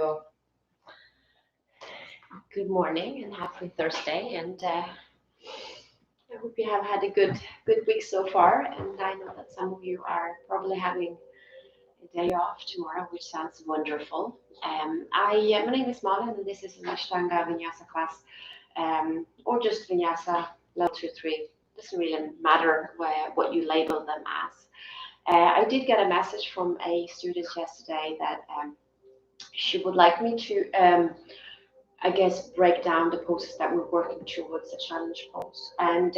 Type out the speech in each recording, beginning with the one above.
go. Good morning and happy Thursday. And I hope you have had a good week so far. And I know that some of you are probably having a day off tomorrow, which sounds wonderful. My name is Malin, and this is an Ashtanga Vinyasa class, or just Vinyasa level 2 3. Doesn't really matter what you label them as. I did get a message from a student yesterday that she would like me to I guess, break down the poses that we're working towards the challenge pose. And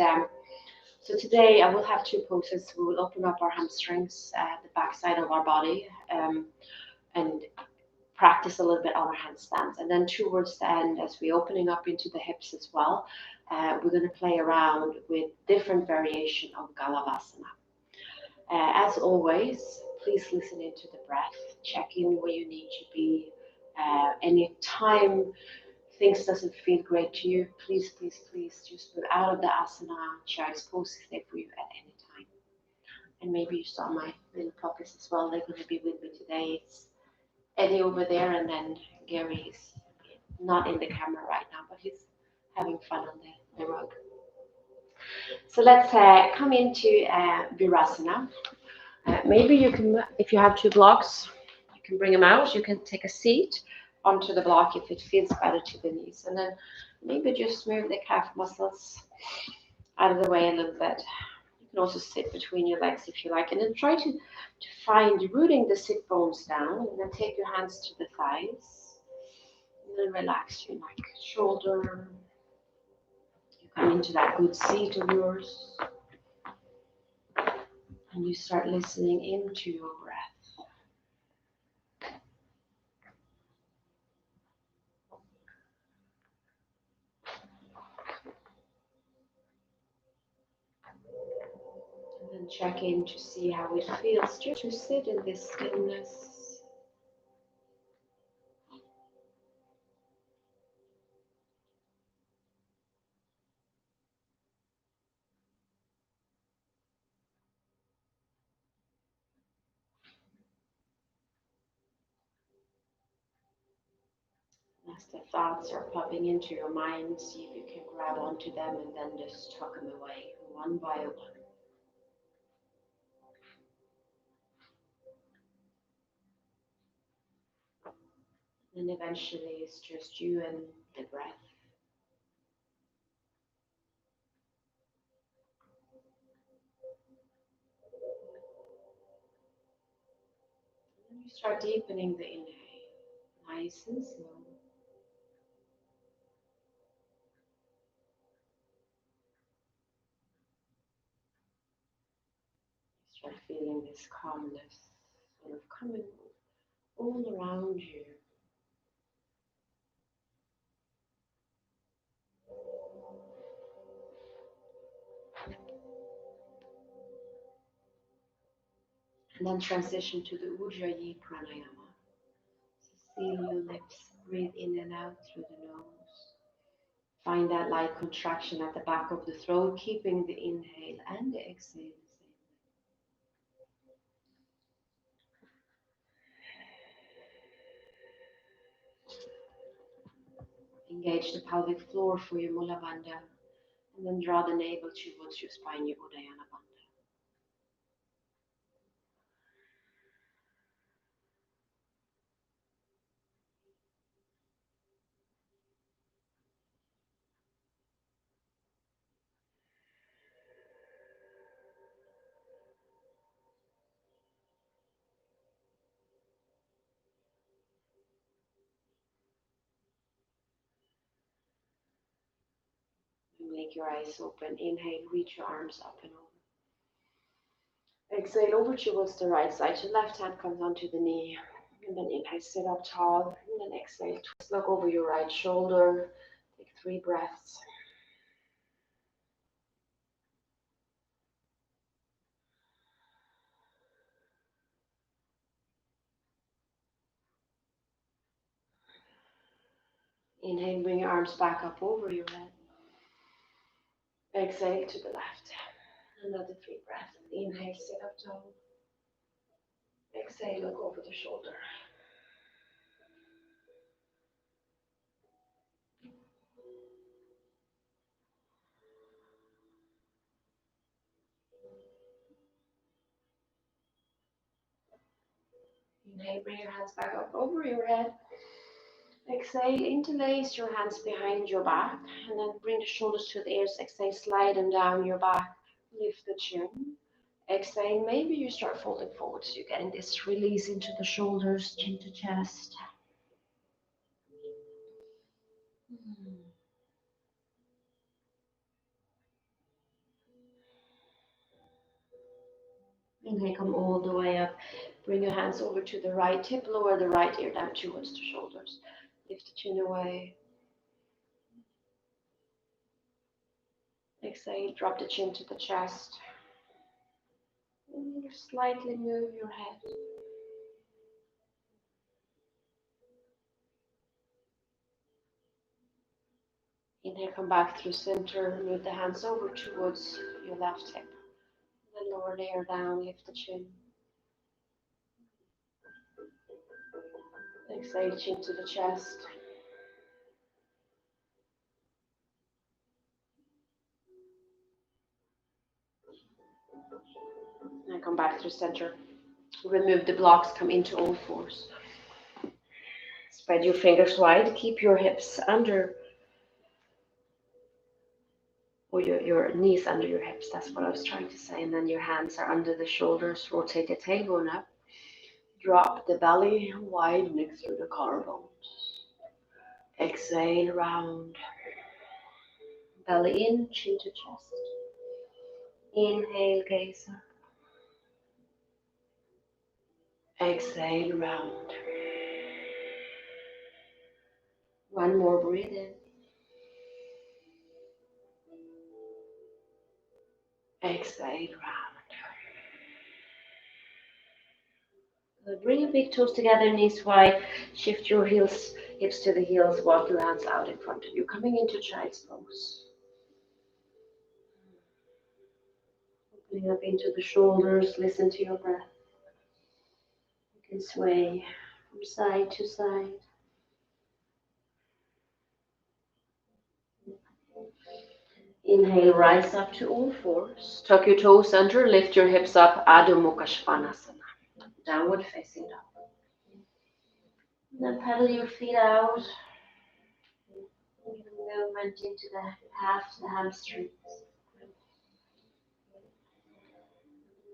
so today I will have two poses. We will open up our hamstrings, the back side of our body, and practice a little bit on our handstands. And then towards the end, as we're opening up into the hips as well, we're going to play around with different variation of Galavasana. As always, please listen into the breath. Check in where you need to be. Any time things doesn't feel great to you, please just move out of the asana. Child's pose is there for you at any time. And maybe you saw my little pockets as well. They're going to be with me today. It's Eddie over there, and then Gary is not in the camera right now, but he's having fun on the rug. So let's come into Virasana. Maybe you can, if you have two blocks, you can bring them out. You can take a seat onto the block if it feels better to the knees. And then maybe just move the calf muscles out of the way a little bit. You can also sit between your legs if you like. And then try to find rooting the sit bones down. And then take your hands to the thighs. And then relax your neck, shoulder. You come into that good seat of yours. And you start listening into your breath. And then check in to see how it feels just to sit in this stillness. As the thoughts are popping into your mind, see if you can grab onto them and then just tuck them away one by one. And eventually it's just you and the breath. And you start deepening the inhale, nice and slow. Start feeling this calmness sort of coming all around you. And then transition to the Ujjayi Pranayama. So seal your lips, breathe in and out through the nose. Find that light contraction at the back of the throat, keeping the inhale and the exhale the same. Engage the pelvic floor for your Mula Bandha, and then draw the navel towards your spine, your Uddiyana Bandha. Make your eyes open. Inhale, reach your arms up and over. Exhale over towards the right side. Your left hand comes onto the knee. And then inhale, sit up tall. And then exhale, twist, look over your right shoulder. Take 3 breaths. Inhale, bring your arms back up over your head. Exhale to the left. Another 3 breaths. Inhale, sit up tall. Exhale, look over the shoulder. Inhale, bring your hands back up over your head. Exhale, interlace your hands behind your back and then bring the shoulders to the ears. Exhale, slide them down your back. Lift the chin. Exhale, maybe you start folding forward so you're getting this release into the shoulders, chin to chest. Inhale, come all the way up. Bring your hands over to the right hip, lower the right ear down towards the shoulders. Lift the chin away. Exhale, drop the chin to the chest. And slightly move your head. Inhale, come back through center. Move the hands over towards your left hip. Then lower the ear down, lift the chin. Exhale, chin to the chest. And come back through center. Remove the blocks, come into all fours. Spread your fingers wide, keep your hips under, or your knees under your hips, that's what I was trying to say. And then your hands are under the shoulders, rotate the tailbone up. Drop the belly, widening through the collarbones. Exhale, round. Belly in, chin to chest. Inhale, gaze up. Exhale, round. One more, breathe in. Exhale, round. Good. Bring your big toes together, knees wide. Shift your hips to the heels. Walk your hands out in front of you. Coming into child's pose. Opening up into the shoulders. Listen to your breath. You can sway from side to side. Inhale, rise up to all fours. Tuck your toes under, lift your hips up. Adho Mukha Svanasana. Downward facing dog. Then pedal your feet out. Movement into the calves, the hamstrings.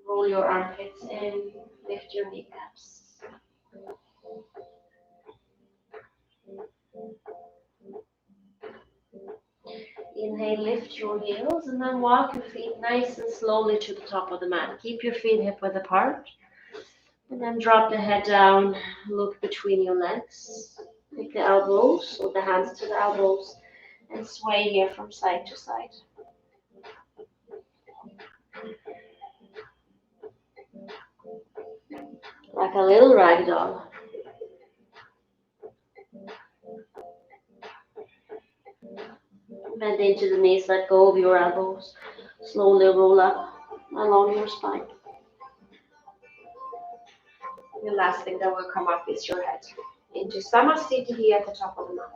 Roll your armpits in, lift your kneecaps. Inhale, lift your heels and then walk your feet nice and slowly to the top of the mat. Keep your feet hip width apart. And then drop the head down, look between your legs. Take the elbows, or the hands to the elbows, and sway here from side to side. Like a little rag doll. Bend into the knees, let go of your elbows. Slowly roll up along your spine. The last thing that will come up is your head. Into Samasthiti here at the top of the mat.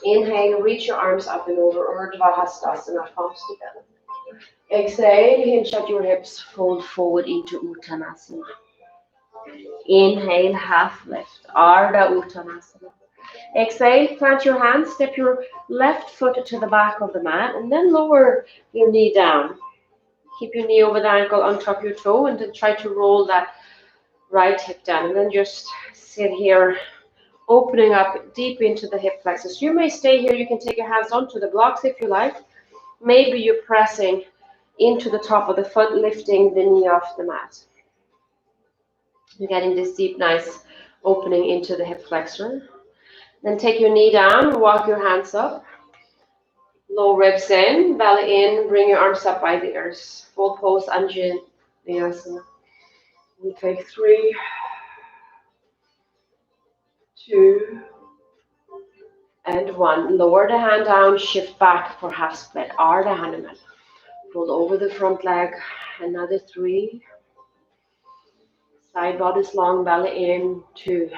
Inhale, reach your arms up and over, Urdhva Hastasana, palms together. Exhale, hinge at your hips, fold forward into Uttanasana. Inhale, half lift, Ardha Uttanasana. Exhale, plant your hands, step your left foot to the back of the mat, and then lower your knee down. Keep your knee over the ankle, untop your toe, and then try to roll that right hip down. And then just sit here, opening up deep into the hip flexors. You may stay here, you can take your hands onto the blocks if you like. Maybe you're pressing into the top of the foot, lifting the knee off the mat. You're getting this deep, nice opening into the hip flexor. Then take your knee down, walk your hands up. Low ribs in, belly in, bring your arms up by the ears. Full pose, Anjaneyasana. We take 3, 2, and 1. Lower the hand down, shift back for half split. Ardha Hanuman. Fold over the front leg. Another 3. Side bodies long, belly in. 2.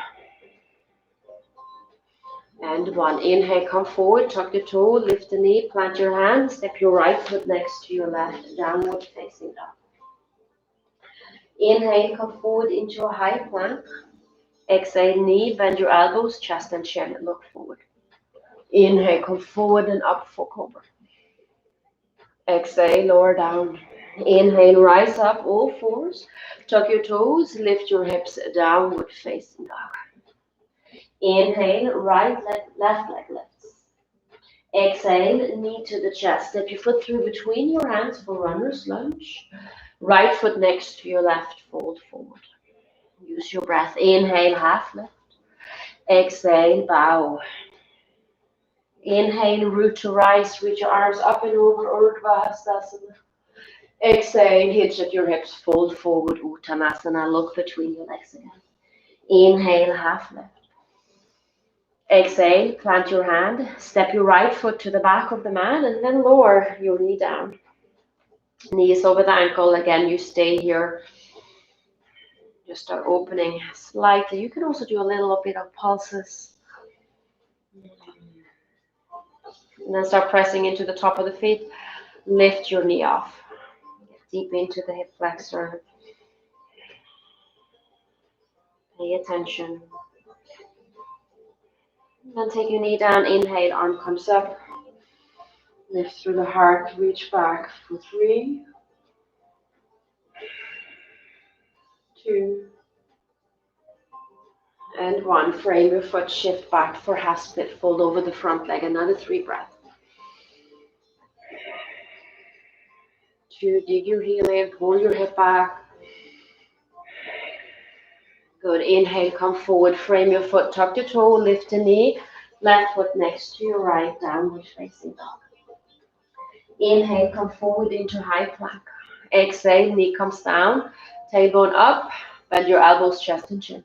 And 1. Inhale, come forward, tuck the toe, lift the knee, plant your hand, step your right foot next to your left, downward facing dog. Inhale, come forward into a high plank. Exhale, knee, bend your elbows, chest and chin, and look forward. Inhale, come forward and up for cobra. Exhale, lower down. Inhale, rise up, all fours. Tuck your toes, lift your hips, downward facing dog. Inhale, right leg, left leg lifts. Exhale, knee to the chest. Step your foot through between your hands for runner's lunge. Right foot next to your left, fold forward. Use your breath. Inhale, half lift. Exhale, bow. Inhale, root to rise. Reach your arms up and over, Urdhva Hastasana. Exhale, hinge at your hips, fold forward, Uttanasana. Look between your legs again. Inhale, half lift. Exhale, plant your hand, step your right foot to the back of the mat, and then lower your knee down. Knees over the ankle. Again, you stay here. Just start opening slightly. You can also do a little bit of pulses. And then start pressing into the top of the feet. Lift your knee off. Get deep into the hip flexor. Pay attention. And then take your knee down. Inhale, arm comes up. Lift through the heart. Reach back for 3, 2, and 1. Frame your foot, shift back for half split, fold over the front leg. Another 3 breaths. 2, dig your heel in, pull your hip back. Good. Inhale, come forward, frame your foot, tuck the toe, lift the knee. Left foot next to your right, downward facing dog. Inhale, come forward into high plank. Exhale, knee comes down, tailbone up, bend your elbows, chest and chin.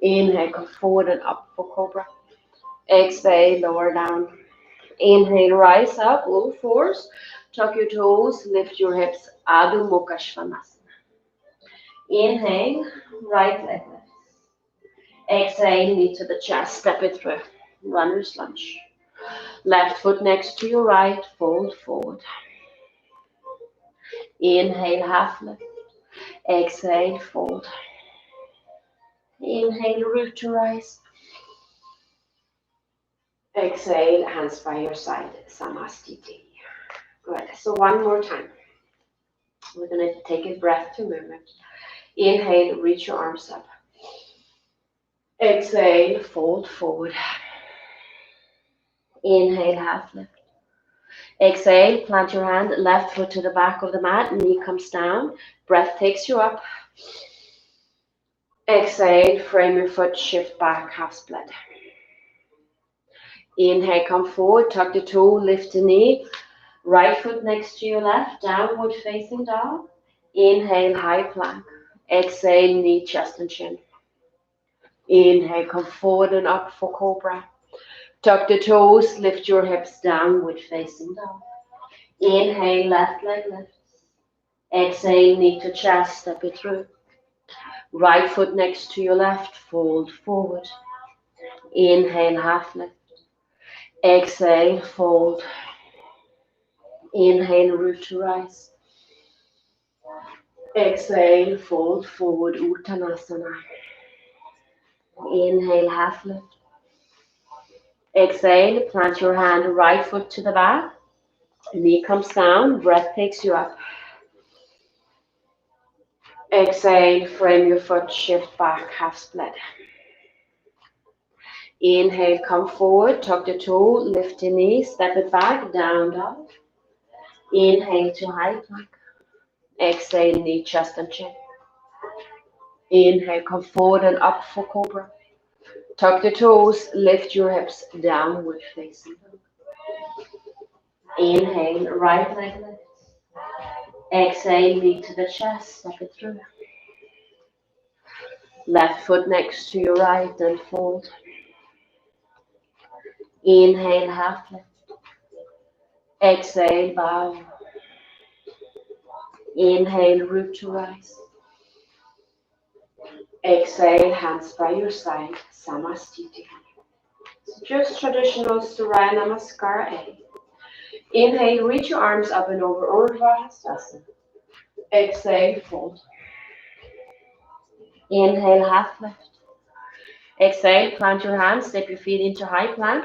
Inhale, come forward and up for cobra. Exhale, lower down. Inhale, rise up, all fours. Tuck your toes, lift your hips, Adho Mukha Svanasana. Inhale, right leg lifts. Exhale, knee to the chest, step it through. Runner's lunge. Left foot next to your right, fold forward. Inhale, half lift. Exhale, fold. Inhale, root to rise. Exhale, hands by your side, Samastiti. Good. So one more time. We're going to take a breath to movement. Inhale, reach your arms up. Exhale, fold forward. Inhale, half lift. Exhale, plant your hand, left foot to the back of the mat, knee comes down, breath takes you up. Exhale, frame your foot, shift back, half split. Inhale, come forward, tuck the toe, lift the knee, right foot next to your left, downward facing dog. Inhale, high plank. Exhale, knee, chest and chin. Inhale, come forward and up for cobra. Tuck the toes, lift your hips, downward facing dog. Inhale, left leg lifts. Exhale, knee to chest, step it through. Right foot next to your left, fold forward. Inhale, half lift. Exhale, fold. Inhale, root to rise. Exhale, fold forward, Uttanasana. Inhale, half lift. Exhale, plant your hand, right foot to the back. Knee comes down, breath takes you up. Exhale, frame your foot, shift back, half split. Inhale, come forward, tuck the toe, lift the knee, step it back, down dog. Inhale to high plank. Exhale, knee, chest and chin. Inhale, come forward and up for cobra. Tuck the toes, lift your hips, downward facing dog. Inhale, right leg lifts. Exhale, knee to the chest, step it through. Left foot next to your right and fold. Inhale, half lift. Exhale, bow. Inhale, root to rise. Exhale, hands by your side, Samastiti. So just traditional Surya Namaskar A. Inhale, reach your arms up and over, Urdhva Hastasana. Exhale, fold. Inhale, half lift. Exhale, plant your hands, step your feet into high plank.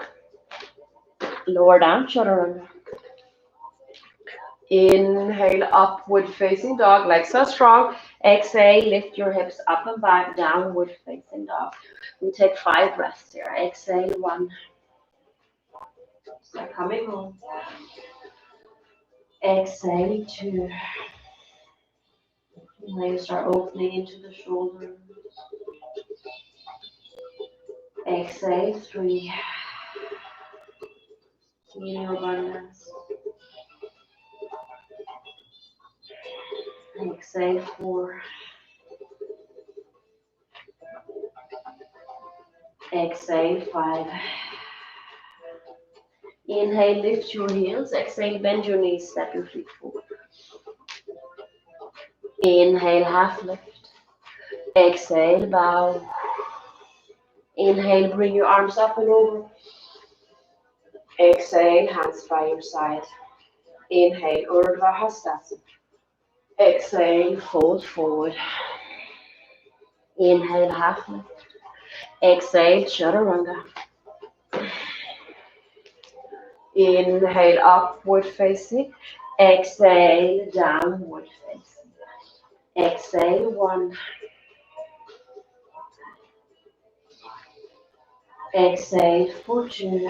Lower down, chaturanga. Inhale, upward facing dog, legs are strong. Exhale, lift your hips up and back, downward facing dog. We take 5 breaths here. Exhale, 1. Start coming home. Exhale, 2. Now you start opening into the shoulders. Exhale, 3. In your abundance. Exhale, 4. Exhale, 5. Inhale, lift your heels. Exhale, bend your knees, step your feet forward. Inhale, half lift. Exhale, bow. Inhale, bring your arms up and over. Exhale, hands by your side. Inhale, Urdhva Hastasana. Exhale, fold forward. Inhale, half lift. Exhale, chaturanga. Inhale, upward facing. Exhale, downward facing. Exhale, 1. Exhale for 2.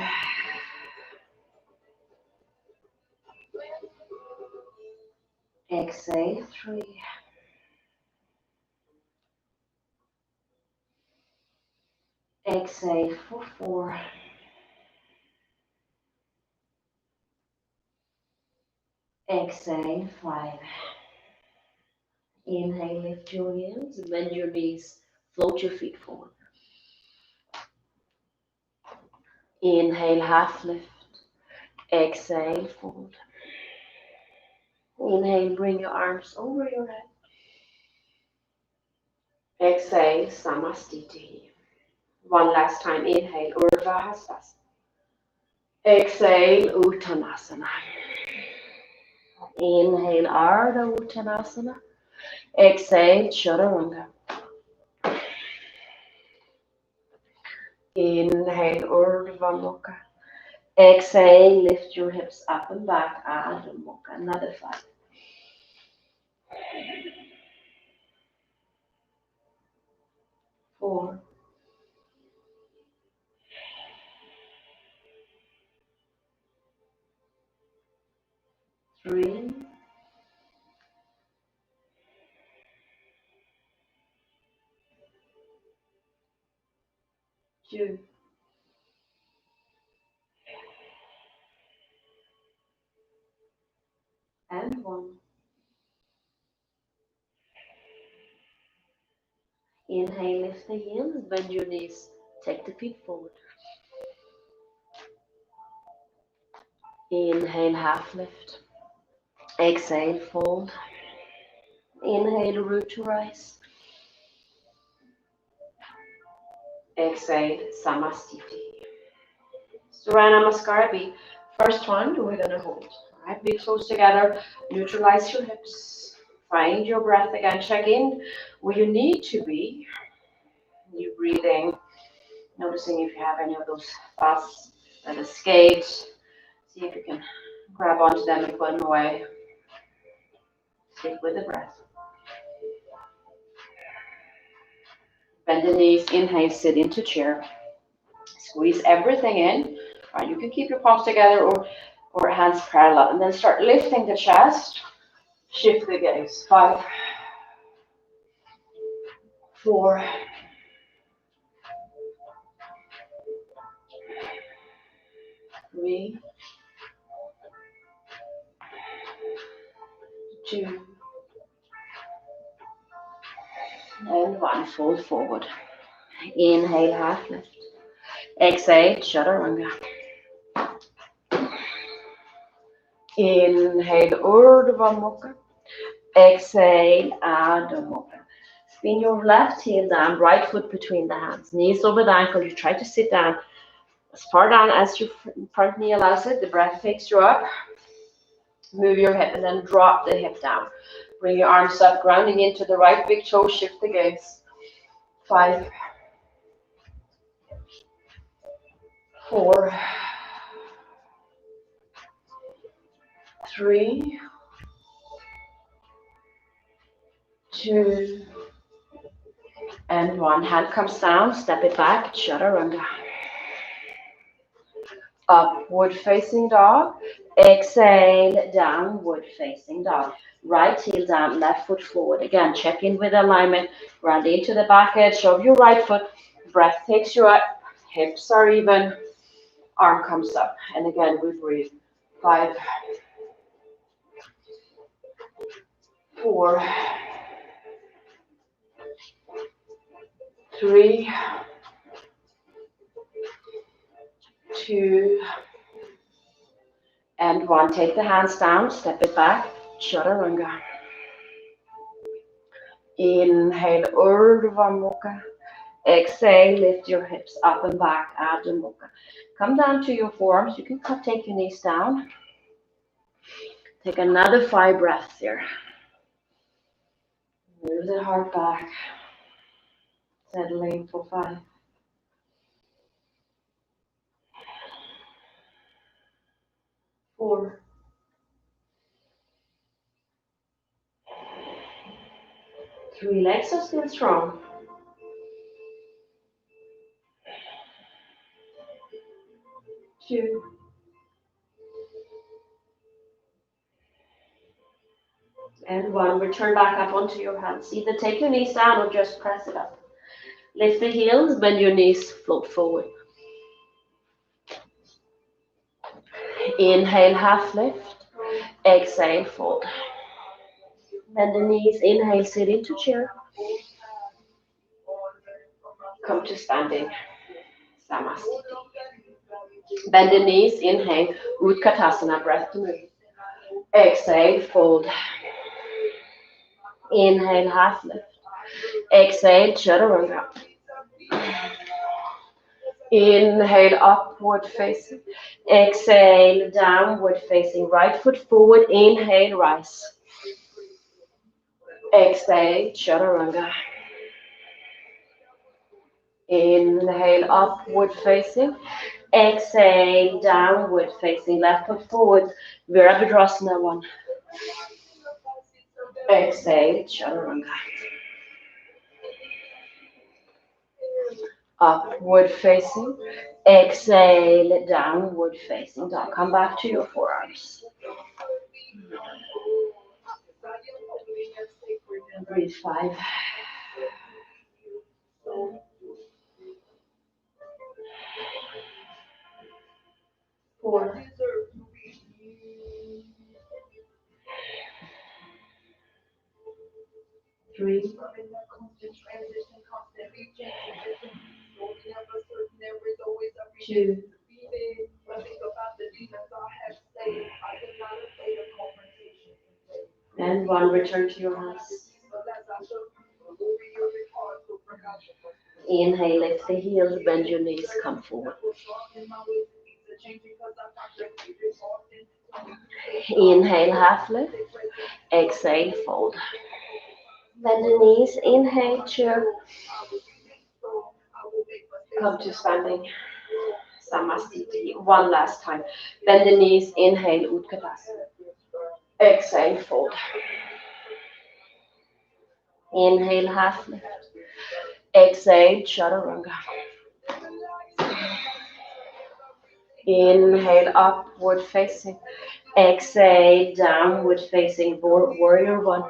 Exhale, 3. Exhale for 4. Exhale, 5. Inhale, lift your heels, bend your knees, float your feet forward. Inhale, half lift. Exhale, fold. Inhale, bring your arms over your head. Exhale, Samastiti. One last time, inhale, Urdhva Hastasana. Exhale, Uttanasana. Inhale, Ardha Uttanasana. Exhale, Chaturanga. Inhale, Urdhva Mukha. Exhale, lift your hips up and back, Adho Mukha. Another 5. 4. 3. 2. And 1. Inhale, lift the heels, bend your knees, take the feet forward. Inhale, half lift. Exhale, fold. Inhale, root to rise. Exhale, Samastiti. Surya Namaskar. First one, we're going to hold. All right, big toes together. Neutralize your hips. Find your breath again. Check in where you need to be. You're breathing. Noticing if you have any of those thoughts that escaped. See if you can grab onto them and put them away. Stick with the breath. Bend the knees. Inhale, sit into chair. Squeeze everything in. All right, you can keep your palms together or hands parallel. And then start lifting the chest. Shift the gaze. 5. 4. 3. 2. And 1. Fold forward. Inhale, half lift. Exhale, chaturanga. Inhale, Urdhva Mukha. Exhale, Adho Mukha. Spin your left heel down, right foot between the hands. Knees over the ankle. You try to sit down as far down as your front knee allows it. The breath takes you up. Move your hip and then drop the hip down. Bring your arms up, grounding into the right big toe. Shift the gaze. 5, 4, 3, 2, and 1. Hand comes down, step it back, chaturanga. Upward facing dog. Exhale, downward facing dog. Right heel down, left foot forward. Again, check in with alignment. Ground into the back edge of your right foot. Breath takes you up. Hips are even. Arm comes up. And again, we breathe. 5, 4, 3, 2, and 1. Take the hands down, step it back, chaturanga. Inhale, Urdhva Mukha. Exhale, lift your hips up and back, Adho Mukha. Come down to your forearms. You can take your knees down. Take another 5 breaths here. Move the heart back. Settling for 5. 4. 3. Legs are still strong. 2. And 1. Return back up onto your hands. Either take your knees down or just press it up. Lift the heels, bend your knees, float forward. Inhale, half lift. Exhale, fold. Bend the knees, inhale, sit into chair. Come to standing, Samasthiti. Bend the knees, inhale, Utkatasana, breath to move. Exhale, fold. Inhale, half lift. Exhale, chaturanga. Inhale, upward facing. Exhale, downward facing. Right foot forward. Inhale, rise. Exhale, chaturanga. Inhale, upward facing. Exhale, downward facing. Left foot forward. Virabhadrasana 1. Exhale, chaturanga. Upward facing. Exhale, downward facing dog. Come back to your forearms. Breathe 5. 4. 3. 2. And 1. Return to your hands. Inhale, lift the heels, bend your knees, come forward. Inhale, half lift. Exhale, fold. Bend the knees, inhale, chair. Come to standing, Samasthiti. 1 last time. Bend the knees, inhale, Utkatasana. Exhale, fold. Inhale, half lift. Exhale, chaturanga. Inhale, upward facing. Exhale, downward facing. Warrior 1.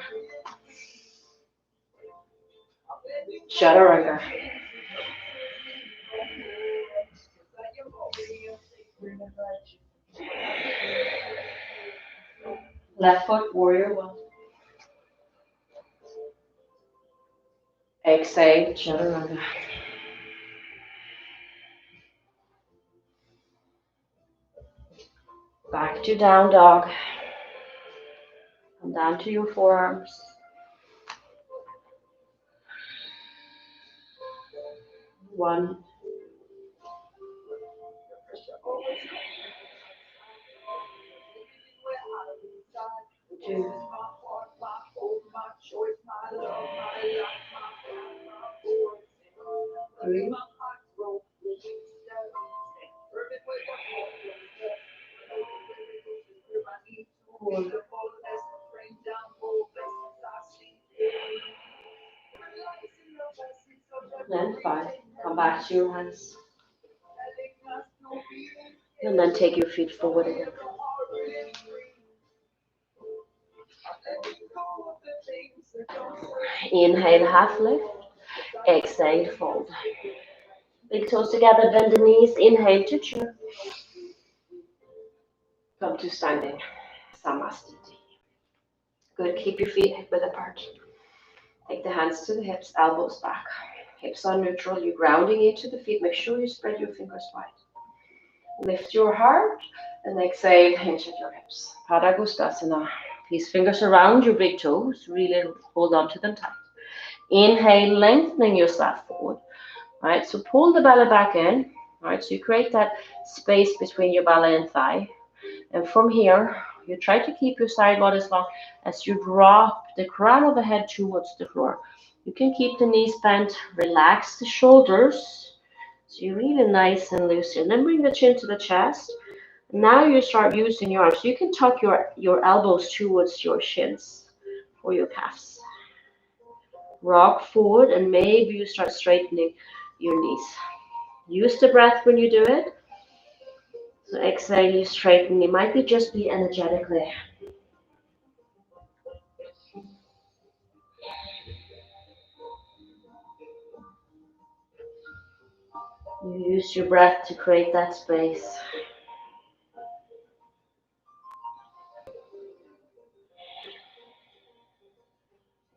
Chaturanga. Left foot, warrior 1. Exhale, chaturanga. Back to down dog. Come down to your forearms. 1. 2. 3. Fold. Then 5. Come back to your hands. And then take your feet forward again. Inhale, half lift. Exhale, fold. Big toes together, bend the knees. Inhale to chair. Come to standing. Samastiti. Good. Keep your feet hip width apart. Take the hands to the hips, elbows back. Hips are neutral. You're grounding into the feet. Make sure you spread your fingers wide. Lift your heart and exhale, hinge at your hips. Padangusthasana. These fingers around your big toes. Really hold on to them tight. Inhale, lengthening your slat forward. Right, so pull the belly back in. Right, so you create that space between your belly and thigh. And from here, you try to keep your side body as long as you drop the crown of the head towards the floor. You can keep the knees bent, relax the shoulders. So you're really nice and loose here. Then bring the chin to the chest. Now you start using your arms. So you can tuck your elbows towards your shins or your calves. Rock forward and maybe you start straightening your knees. Use the breath when you do it. So exhale, you straighten. It might be just be energetically. You use your breath to create that space.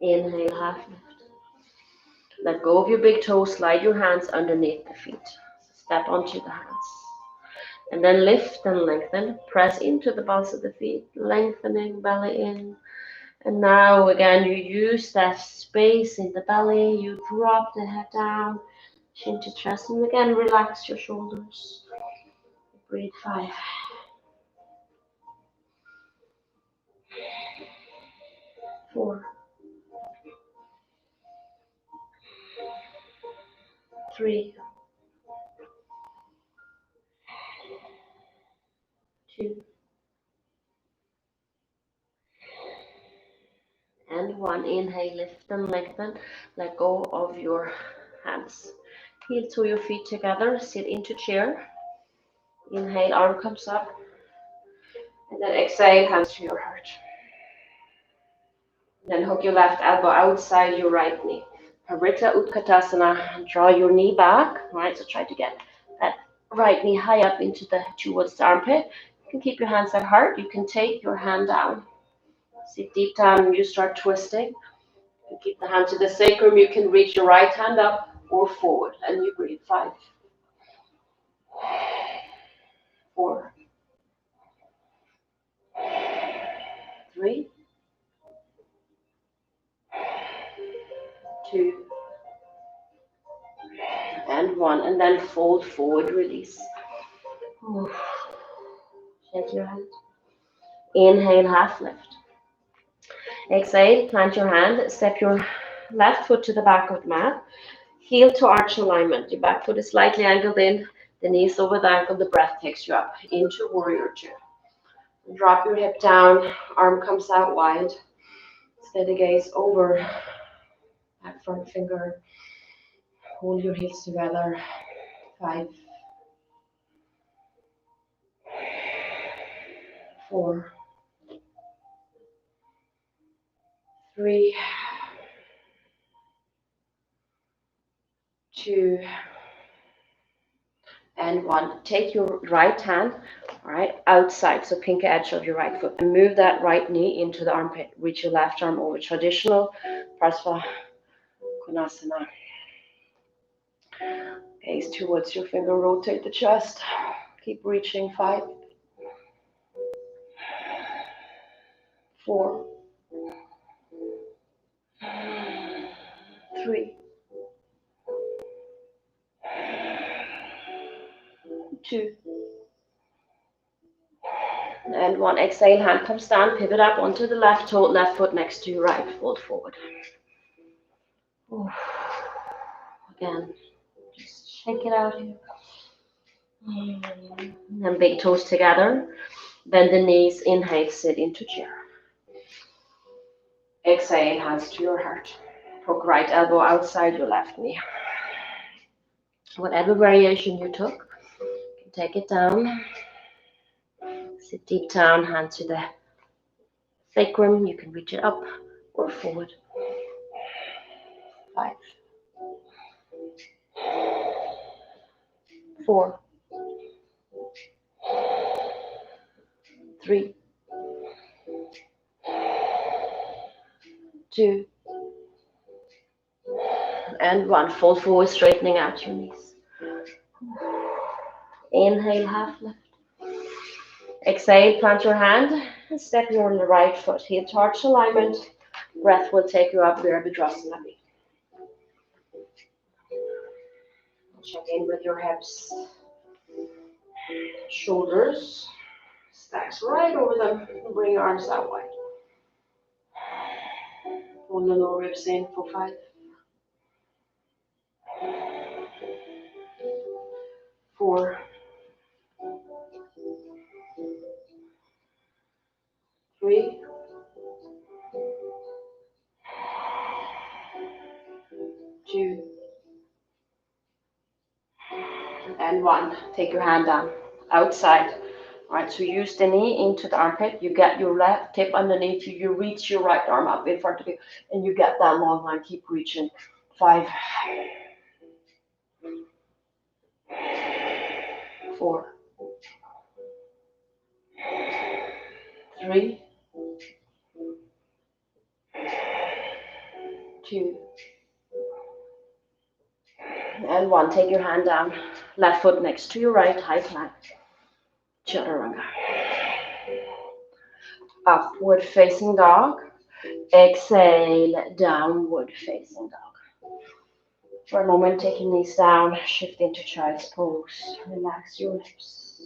Inhale, half lift. Let go of your big toes. Slide your hands underneath the feet. Step onto the hands. And then lift and lengthen. Press into the balls of the feet. Lengthening belly in. And now again, you use that space in the belly. You drop the head down. Chin to chest. And again, relax your shoulders. Breathe 5. 4. 3. 2. And 1. Inhale, lift and lengthen. Let go of your hands. Heel to your feet together. Sit into chair. Inhale, arm comes up. And then exhale, hands to your heart. Then hook your left elbow outside your right knee. Paritta Utkatasana. Draw your knee back. Right, so try to get that right knee high up towards the armpit. You can keep your hands at heart. You can take your hand down. Sit deep down and you start twisting. You keep the hand to the sacrum. You can reach your right hand up or forward. And you breathe 5. 4. 3. 2. And 1. And then fold forward, release. Shake your hand. Inhale, half lift. Exhale, plant your hand. Step your left foot to the back of the mat. Heel to arch alignment. Your back foot is slightly angled in. The knees over the ankle. The breath takes you up into warrior two. Drop your hip down. Arm comes out wide. Steady gaze over. Back front finger. Hold your heels together. 5. 4. 3. 2. And 1. Take your right hand, all right, outside, so pinky edge of your right foot, and move that right knee into the armpit. Reach your left arm over. Traditional Prasva Konasana. Gaze towards your finger. Rotate the chest. Keep reaching. 5. 4. 3. 2. And 1. Exhale, hand comes down, pivot up onto the left toe, left foot next to your right, fold forward. Again, just shake it out here. And big toes together. Bend the knees, inhale, sit into chair. Exhale, hands to your heart. Hook right elbow outside your left knee. Whatever variation you took, you can take it down. Sit deep down, hand to the sacrum. You can reach it up or forward. 5, 4, 3, 2, and 1. Fold forward, straightening out your knees. Inhale, half lift. Exhale, plant your hand and step your right foot. Heel to arch alignment. Breath will take you up Virabhadrasana. Check in with your hips. Shoulders. Stacks right over them. Bring your arms out wide. Pull the lower ribs in for 5. 4. 3. 2. And 1. Take your hand down. Outside. Alright, so use the knee into the armpit. You get your left hip underneath you. You reach your right arm up in front of you. And you get that long line. Keep reaching. 5. 4. 3. 2. And 1. Take your hand down. Left foot next to your right. High plank. Chaturanga. Upward facing dog. Exhale, downward facing dog. For a moment, take your knees down, shift into child's pose. Relax your hips.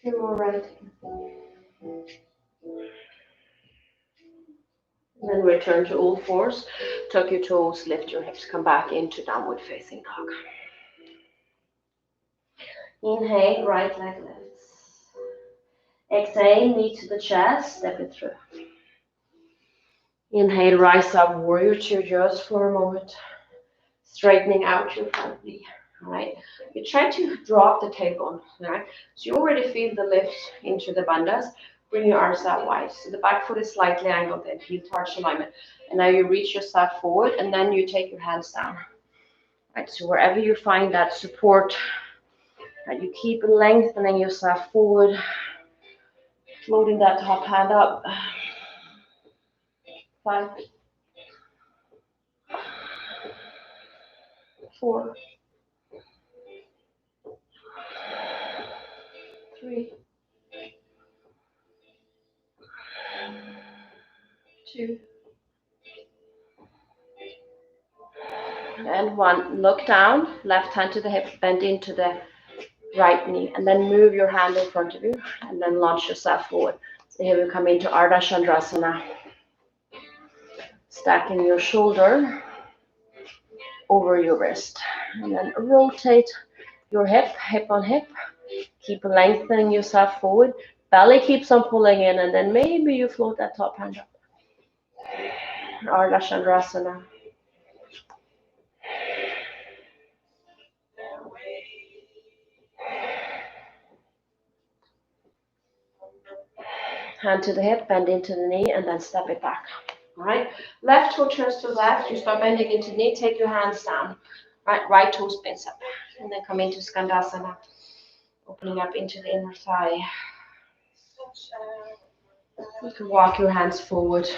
Feel more right. Then return to all fours. Tuck your toes, lift your hips, come back into downward facing dog. Inhale, right leg lifts. Exhale, knee to the chest, step it through. Inhale, rise up, warrior two just for a moment. Straightening out your front knee. Alright, you try to drop the tailbone. Alright, so you already feel the lift into the bandhas. Bring your arms out wide. So the back foot is slightly angled in, heel to arch alignment. And now you reach yourself forward and then you take your hands down. Right, so wherever you find that support, right, you keep lengthening yourself forward, floating that top hand up. 5, 4, 3, 2, and 1. Look down, left hand to the hip, bend into the right knee, and then move your hand in front of you, and then launch yourself forward. So here we come into Ardha Chandrasana. Stacking your shoulder over your wrist, and then rotate your hip, hip on hip. Keep lengthening yourself forward. Belly keeps on pulling in, and then maybe you float that top hand up. Ardha Chandrasana. Hand to the hip, bend into the knee, and then step it back. All right. Left toe turns to the left. You start bending into the knee. Take your hands down. Right toe spins up, and then come into Skandasana, opening up into the inner thigh. You can walk your hands forward,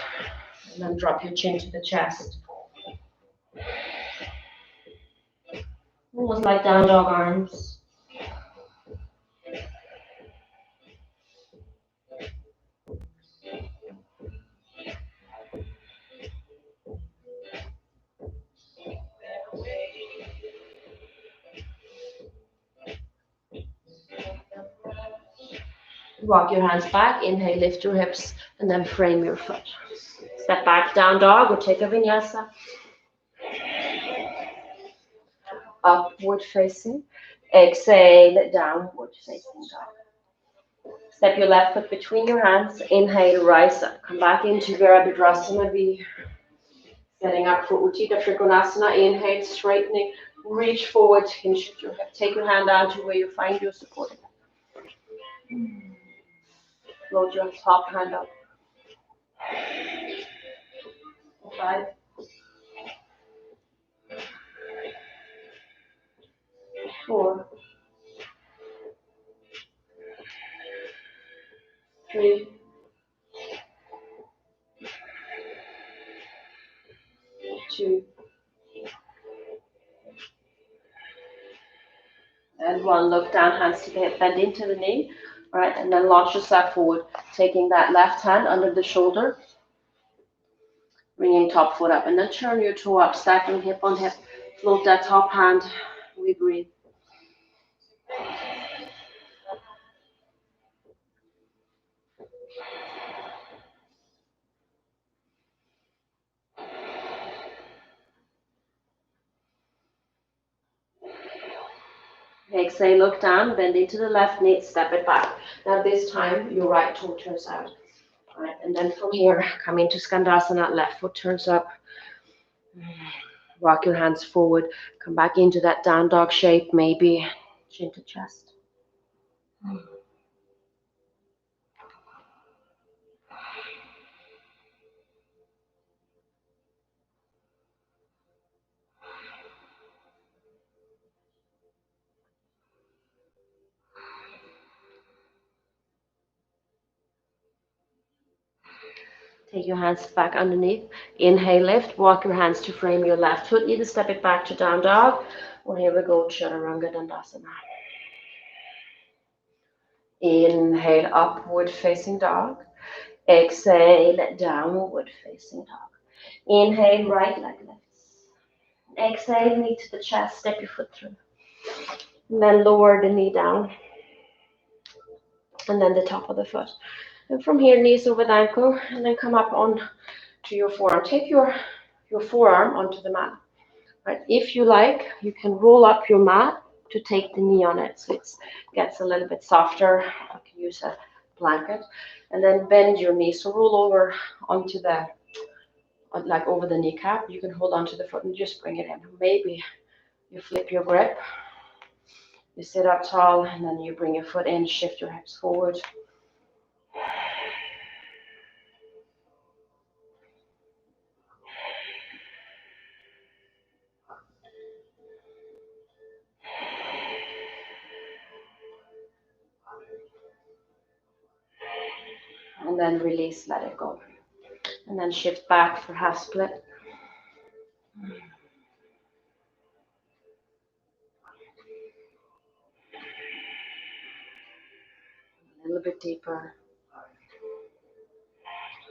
and then drop your chin to the chest. Almost like down dog arms. Walk your hands back. Inhale, lift your hips And then frame your foot. Step back, down dog, or take a vinyasa. Upward facing. Exhale, downward facing dog. Step your left foot between your hands. Inhale, rise up. Come back into Virabhadrasana V. Setting up for Utthita Trikonasana. Inhale, straightening. Reach forward, hinge your hip. Take your hand down to where you find your support. Float your top hand up. 5, 4, 3, 2, and 1. Look down, hands to the hip, bend into the knee. All right, and then launch yourself forward, taking that left hand under the shoulder, bringing top foot up, and then turn your toe up, stacking hip on hip. Float that top hand. We breathe. Exhale, look down, bend into the left knee, step it back. Now this time, your right toe turns out. All right, and then from here, come into Skandasana, left foot turns up. Walk your hands forward, come back into that down dog shape, maybe chin to chest. Take your hands back underneath. Inhale, lift. Walk your hands to frame your left foot. Either step it back to down dog, or here we go, Chaturanga Dandasana. Inhale, upward facing dog. Exhale, downward facing dog. Inhale, right leg lifts. Exhale, knee to the chest, step your foot through. And then lower the knee down. And then the top of the foot. And from here, knees over the ankle, and then come up on to your forearm. Take your forearm onto the mat. Right? If you like, you can roll up your mat to take the knee on it, so it gets a little bit softer. You can use a blanket, and then bend your knee. So roll over onto the, like over the kneecap. You can hold onto the foot and just bring it in. Maybe you flip your grip. You sit up tall, and then you bring your foot in, shift your hips forward. And then release, let it go. And then shift back for half split. A little bit deeper.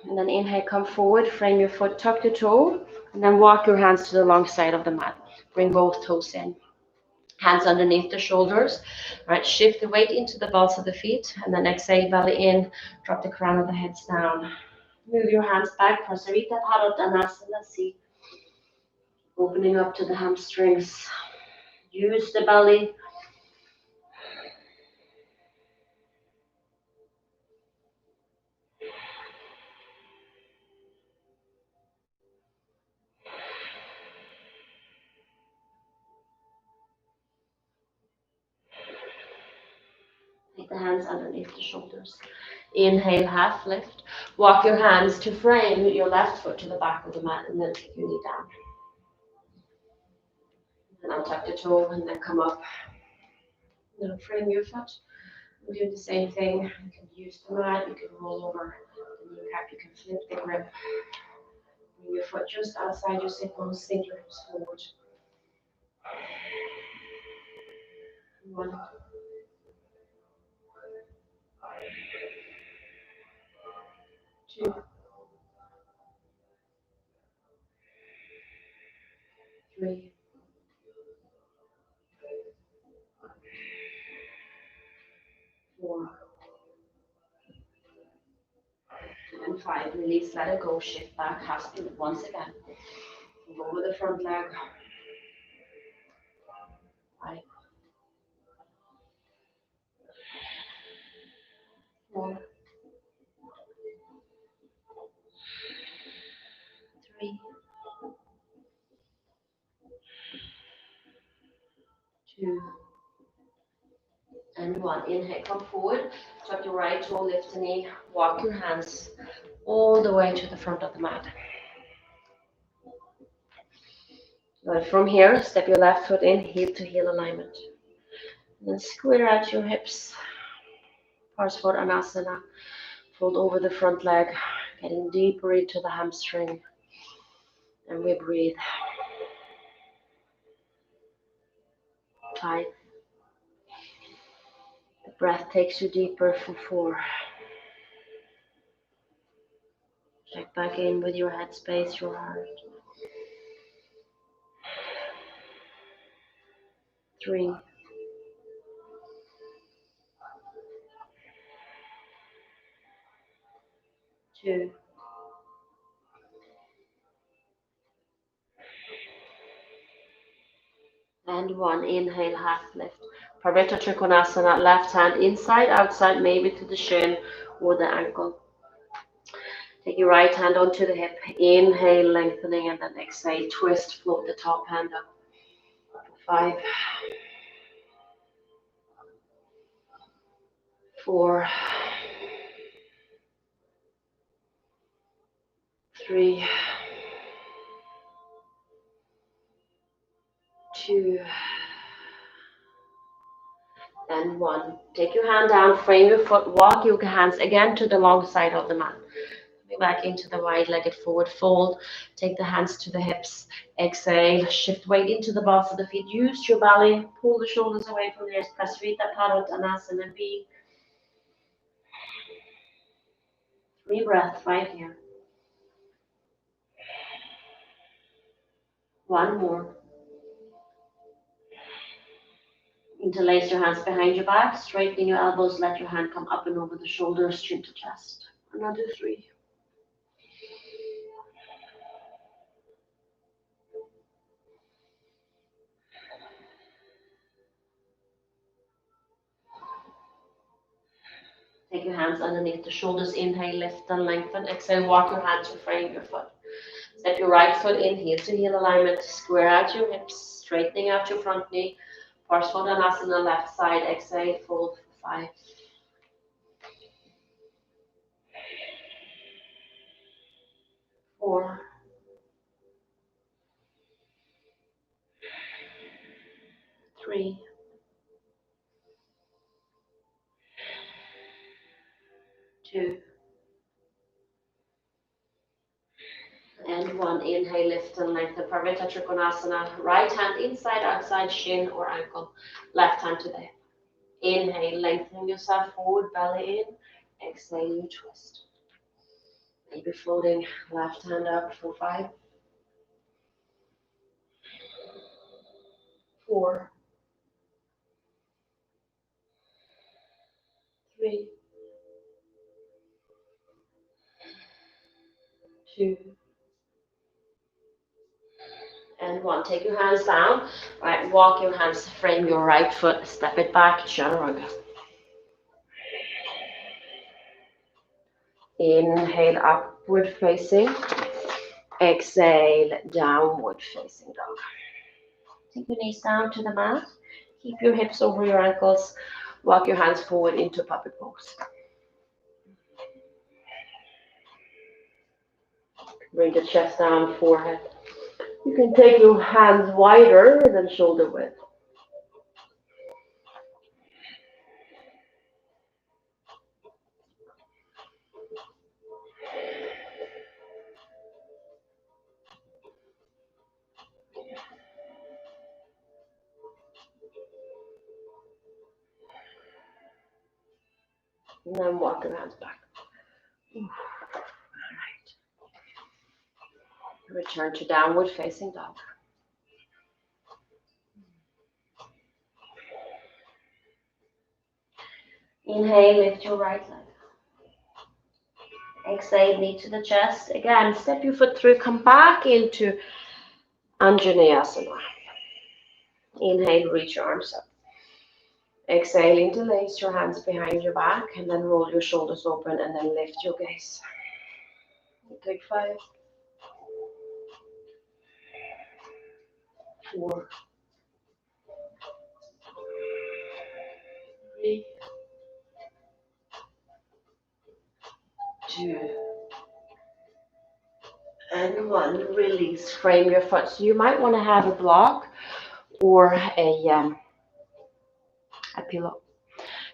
And then inhale, come forward, frame your foot, tuck the toe, and then walk your hands to the long side of the mat. Bring both toes in. Hands underneath the shoulders. All right, shift the weight into the balls of the feet, and then exhale, belly in, drop the crown of the heads down. Move your hands back, Prasarita Padottanasana, see. Opening up to the hamstrings. Use the belly. Take the hands underneath the shoulders. Inhale, half lift. Walk your hands to frame your left foot to the back of the mat, and then take your knee down. And untuck the toe, and then come up. Then frame your foot. We'll do the same thing. You can use the mat, you can roll over the kneecap, you can flip the grip. Bring your foot just outside your sit bones, sink your hips forward. 1, 2, 3, 4, and 5. Release, let it go, shift back, half spin once again. Move over the front leg. 5, 4, 3, 2, and 1. Inhale, come forward. Tuck your right toe, lift the knee. Walk your hands all the way to the front of the mat. Now from here, step your left foot in, heel to heel alignment. And then square out your hips. Parsvottanasana. Fold over the front leg, getting deeper into the hamstring. And we breathe. 5. The breath takes you deeper for 4. Check back in with your head space, your heart. 3. 2. And 1. Inhale, half lift. Parivrtta Trikonasana, left hand inside, outside, maybe to the shin or the ankle. Take your right hand onto the hip. Inhale, lengthening, and then exhale, twist, float the top hand up. 5, 4, 3, 2, and 1. Take your hand down, frame your foot, walk your hands again to the long side of the mat. Coming back into the wide-legged forward fold. Take the hands to the hips. Exhale, shift weight into the balls of the feet. Use your belly, pull the shoulders away from the ears. Prasarita Padottanasana B. 3 breaths right here. 1 more. Interlace your hands behind your back, straighten your elbows, let your hand come up and over the shoulders, chin to chest. Another 3. Take your hands underneath the shoulders, inhale, lift and lengthen. Exhale, walk your hands to frame your foot. Step your right foot in, heel to heel alignment, square out your hips, straightening out your front knee. Parsvottanasana, left side, exhale, fold for 5. 4. 3. 2. And 1. Inhale, lift and lengthen. Parivrtta Trikonasana. Right hand inside, outside, shin or ankle. Left hand to the hip. Inhale, lengthening yourself forward, belly in. Exhale, you twist. Maybe floating left hand up for 5. 4. 3. 2. And 1. Take your hands down. Right, walk your hands, frame your right foot, step it back, Chaturanga. Inhale, upward facing. Exhale, downward facing dog. Take your knees down to the mat. Keep your hips over your ankles. Walk your hands forward into puppet pose. Bring the chest down, forehead. You can take your hands wider than shoulder width. And then walk your hands back. All right. Return to downward facing dog. Inhale, lift your right leg. Exhale, knee to the chest. Again, step your foot through, come back into Anjaneyasana. Inhale, reach your arms up. Exhale, interlace your hands behind your back and then roll your shoulders open and then lift your gaze. Take 5, 4, 3, 2, and 1. Release. Frame your foot. So you might want to have a block or a pillow.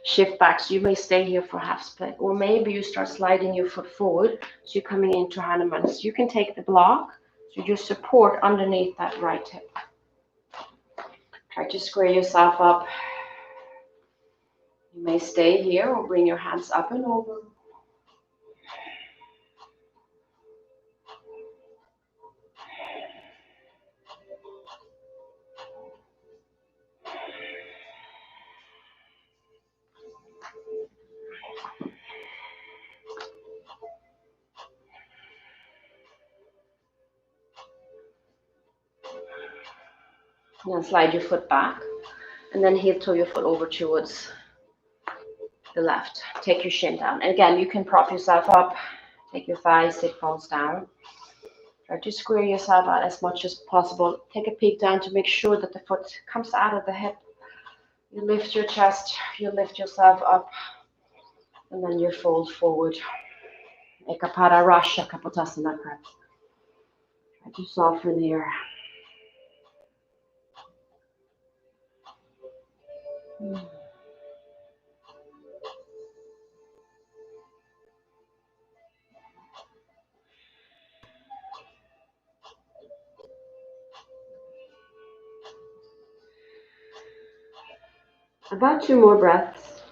Shift back. So you may stay here for half split, or maybe you start sliding your foot forward. So you're coming into Hanuman. So you can take the block. So your support underneath that right hip. Try to square yourself up. You may stay here or bring your hands up and over. And then slide your foot back. And then heel toe your foot over towards the left. Take your shin down. And again, you can prop yourself up. Take your thighs, sit bones down. Try to square yourself out as much as possible. Take a peek down to make sure that the foot comes out of the hip. You lift your chest, you lift yourself up, and then you fold forward. Ekapada Rasha Kapotasana. Try to soften here. About 2 more breaths.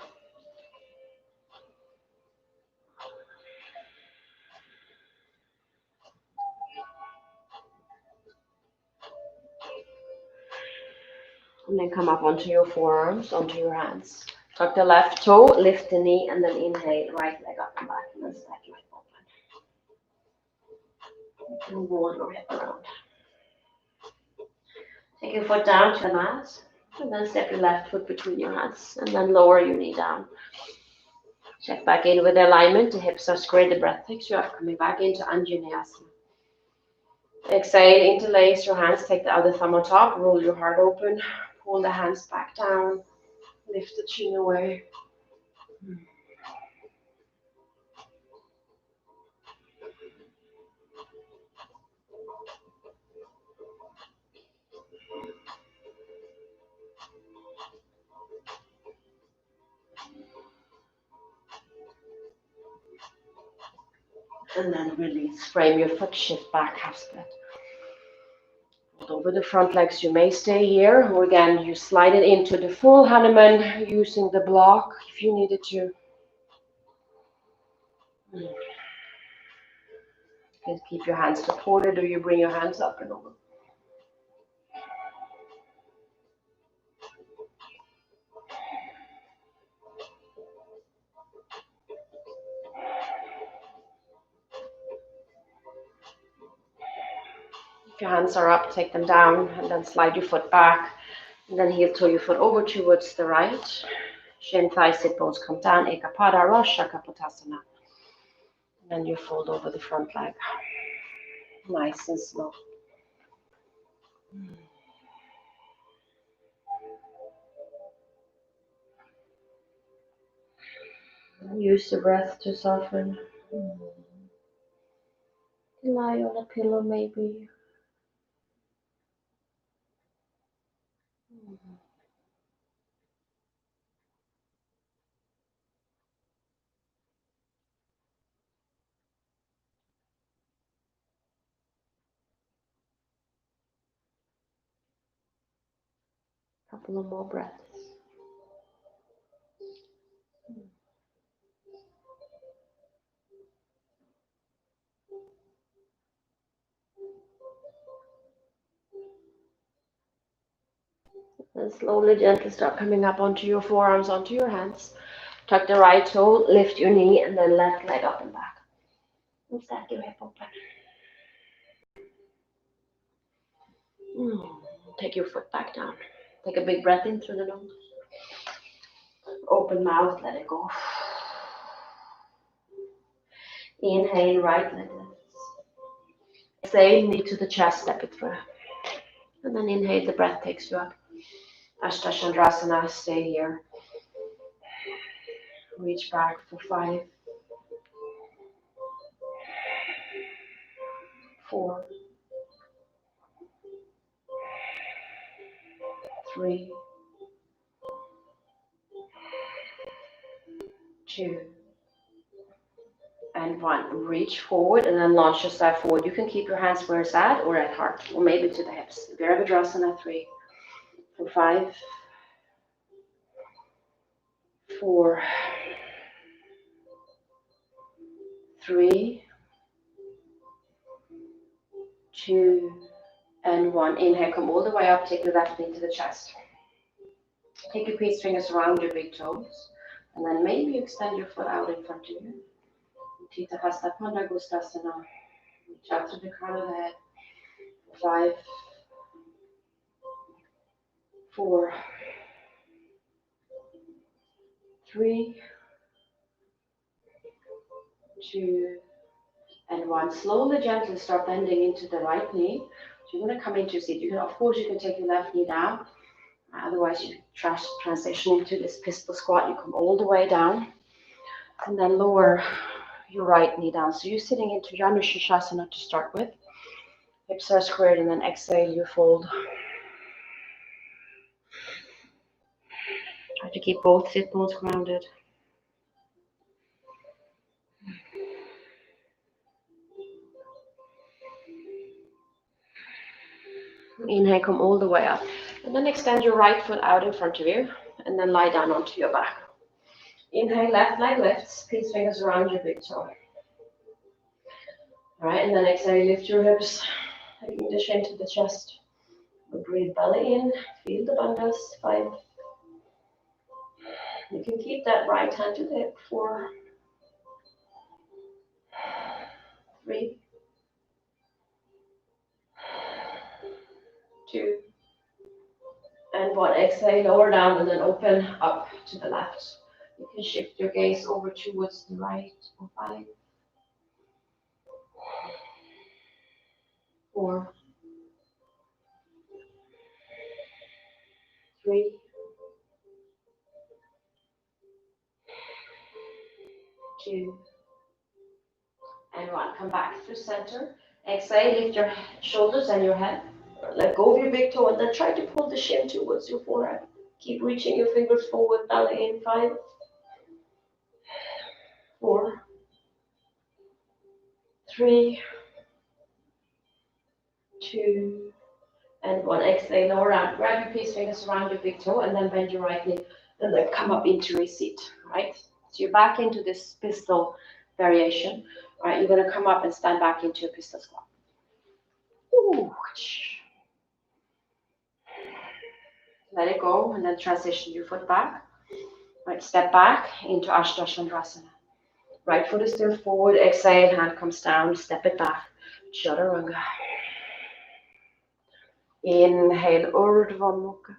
And then come up onto your forearms, onto your hands. Tuck the left toe, lift the knee, and then inhale, right leg up and back, and then stack your hip open. You can roll your hip around. Take your foot down to the mat, and then step your left foot between your hands, and then lower your knee down. Check back in with alignment. The hips are squared, the breath takes you up, coming back into Anjaneyasana. Exhale, interlace your hands, take the other thumb on top, roll your heart open, pull the hands back down, lift the chin away. And then release. Frame your foot, shift back, half split. Over the front legs, you may stay here, or again, you slide it into the full Hanuman using the block if you needed to. Just keep your hands supported, or you bring your hands up and over. If your hands are up, take them down, and then slide your foot back, and then heel toe your foot over towards the right. Shin, thigh, sit bones come down. Ekapada Rasha Kapotasana. And then you fold over the front leg. Nice and slow. Use the breath to soften. Lie on a pillow maybe. Couple of more breaths. And slowly, gently start coming up onto your forearms, onto your hands. Tuck the right toe, lift your knee, and then left leg up and back. And stack your hip open. Take your foot back down. Take a big breath in through the nose. Open mouth, let it go. Inhale, right leg lifts. Exhale, knee to the chest, step it through. And then inhale, the breath takes you up. Ashtha Chandrasana, stay here. Reach back for 5, 4, 3, 2, and 1. Reach forward and then launch yourself forward. You can keep your hands where it's at or at heart, or maybe to the hips. Virabhadrasana, 3, 5, 4, 3, 2, and 1. Inhale, come all the way up. Take your left knee to the chest. Take your peace fingers around your big toes. And then maybe you extend your foot out in front of you. Utthita Hasta Pandagustasana. Reach out to the crown of the head. 5, 4, 3, 2, and 1. Slowly, gently start bending into the right knee. So you're going to come into a seat. You can, of course, you can take your left knee down. Otherwise, you transition into this pistol squat. You come all the way down, and then lower your right knee down. So you're sitting into Janu Shirshasana to start with. Hips are squared, and then exhale, you fold. Try to keep both sit bones grounded. Inhale, come all the way up. And then extend your right foot out in front of you, and then lie down onto your back. Inhale, left leg lifts, peace fingers around your big toe. Alright, and then exhale, lift your hips, taking the chin to the chest. Breathe belly in, feel the bandhas, 5. You can keep that right hand to the hip, 4, 3, 2, and 1. Exhale, lower down, and then open up to the left. You can shift your gaze over towards the right, 5, 4, 3, 2, and 1. Come back through center. Exhale, lift your shoulders and your head. Let go of your big toe, and then try to pull the shin towards your forehead. Keep reaching your fingers forward, belly in, 5, 4, 3, 2, and 1. Exhale, lower down. Grab your peace fingers around your big toe, and then bend your right knee, and then come up into a seat, right? So you're back into this pistol variation, right? You're going to come up and stand back into a pistol squat. Ooh. Let it go, and then transition your foot back. Right, step back into Ashtha Chandrasana. Right foot is still forward. Exhale, hand comes down. Step it back. Chaturanga. Inhale, Urdhva Mukha.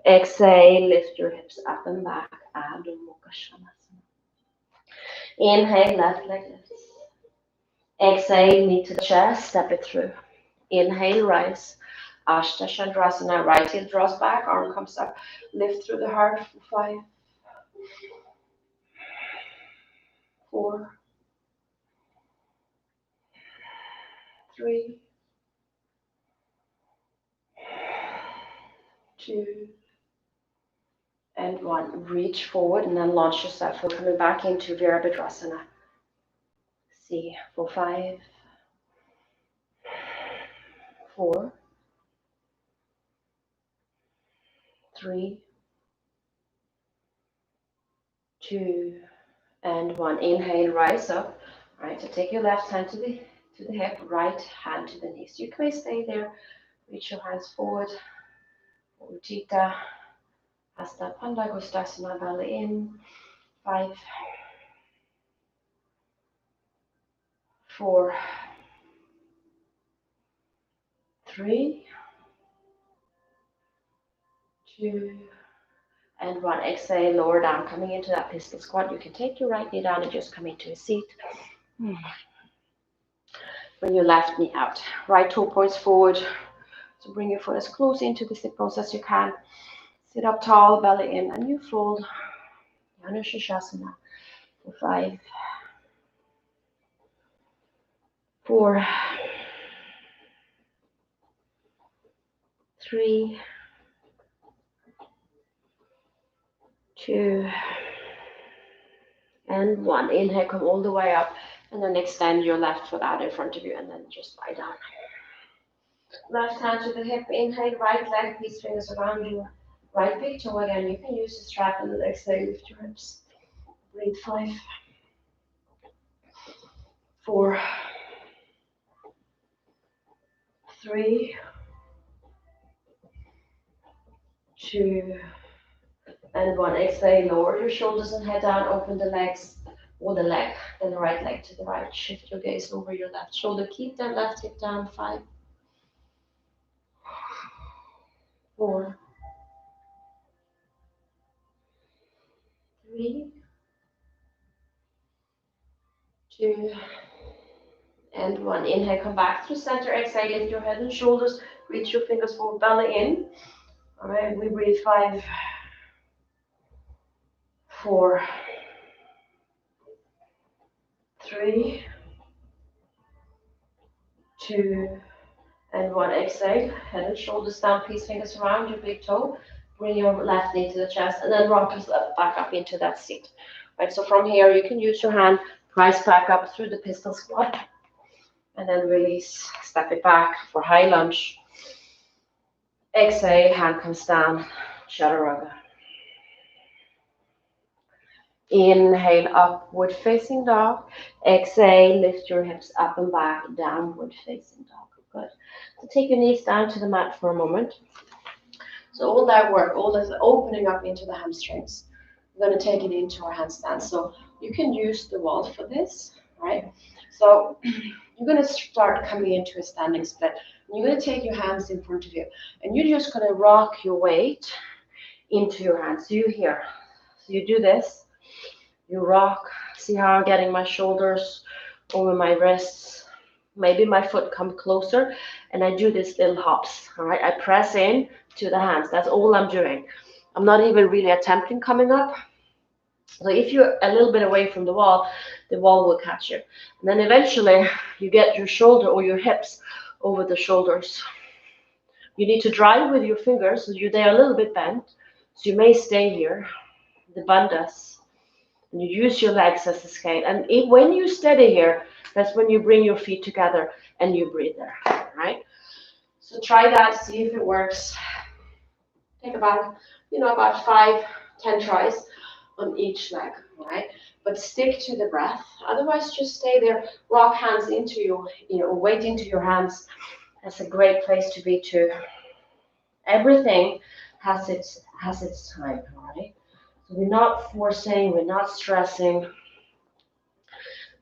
Exhale, lift your hips up and back. Adho Mukha Svanasana. Inhale, left leg lifts. Exhale, knee to the chest. Step it through. Inhale, rise. Ashtha Chandrasana. Right heel draws back. Arm comes up. Lift through the heart for 5, 4, 3, 2, and 1. Reach forward and then launch yourself. We're coming back into Virabhadrasana. See, for 5, 4, 3, 2, and 1. Inhale, rise up. All right, so take your left hand to the hip, right hand to the knee. So you may stay there. Reach your hands forward. Utthita Hasta Pandagustasana, belly in. 5, 4, 3, 2, and 1. Exhale, lower down, coming into that pistol squat. You can take your right knee down and just come into a seat. Bring your left knee out. Right toe points forward. So bring your foot as close into the sit pose as you can. Sit up tall, belly in, and you fold. Anushashasana for 5, 4, 3, 2, and 1. Inhale, come all the way up, and then extend your left foot out in front of you, and then just lie down. Left hand to the hip, inhale, right leg, peace fingers around your right big toe again. You can use the strap and the exhale, lift your hips. Breathe 5, 4, 3, 2, and 1. Exhale, lower your shoulders and head down, open the legs, or the leg, then the right leg to the right. Shift your gaze over your left shoulder. Keep that left hip down. 5, 4, 3, 2, and 1. Inhale, come back through center. Exhale, lift your head and shoulders. Reach your fingers forward, belly in. All right, we breathe 5, 4, 3, 2, and 1. Exhale, head and shoulders down, peace fingers around your big toe. Bring your left knee to the chest, and then rock yourself back up into that seat. Right, so from here, you can use your hand, rise back up through the pistol squat, and then release, step it back for high lunge. Exhale, hand comes down, chaturanga. Inhale, upward facing dog. Exhale, lift your hips up and back, downward facing dog. Good. So take your knees down to the mat for a moment. So all that work, all this opening up into the hamstrings, we're going to take it into our handstand. So you can use the wall for this, right? So you're going to start coming into a standing split. You're going to take your hands in front of you, and you're just going to rock your weight into your hands. So you here. So you do this. You rock. See how I'm getting my shoulders over my wrists. Maybe my foot come closer, and I do this little hops. All right, I press in to the hands. That's all I'm doing. I'm not even really attempting coming up. So if you're a little bit away from the wall will catch you. And then eventually you get your shoulder or your hips over the shoulders. You need to drive with your fingers, so they're a little bit bent. So you may stay here, the bandhas. And you use your legs as a scale. And when you steady here, that's when you bring your feet together and you breathe there, right? So try that, see if it works. Take about 5-10 tries on each leg, right? But stick to the breath. Otherwise, just stay there. Rock hands into weight into your hands. That's a great place to be too. Everything has its time, right? So we're not forcing, we're not stressing.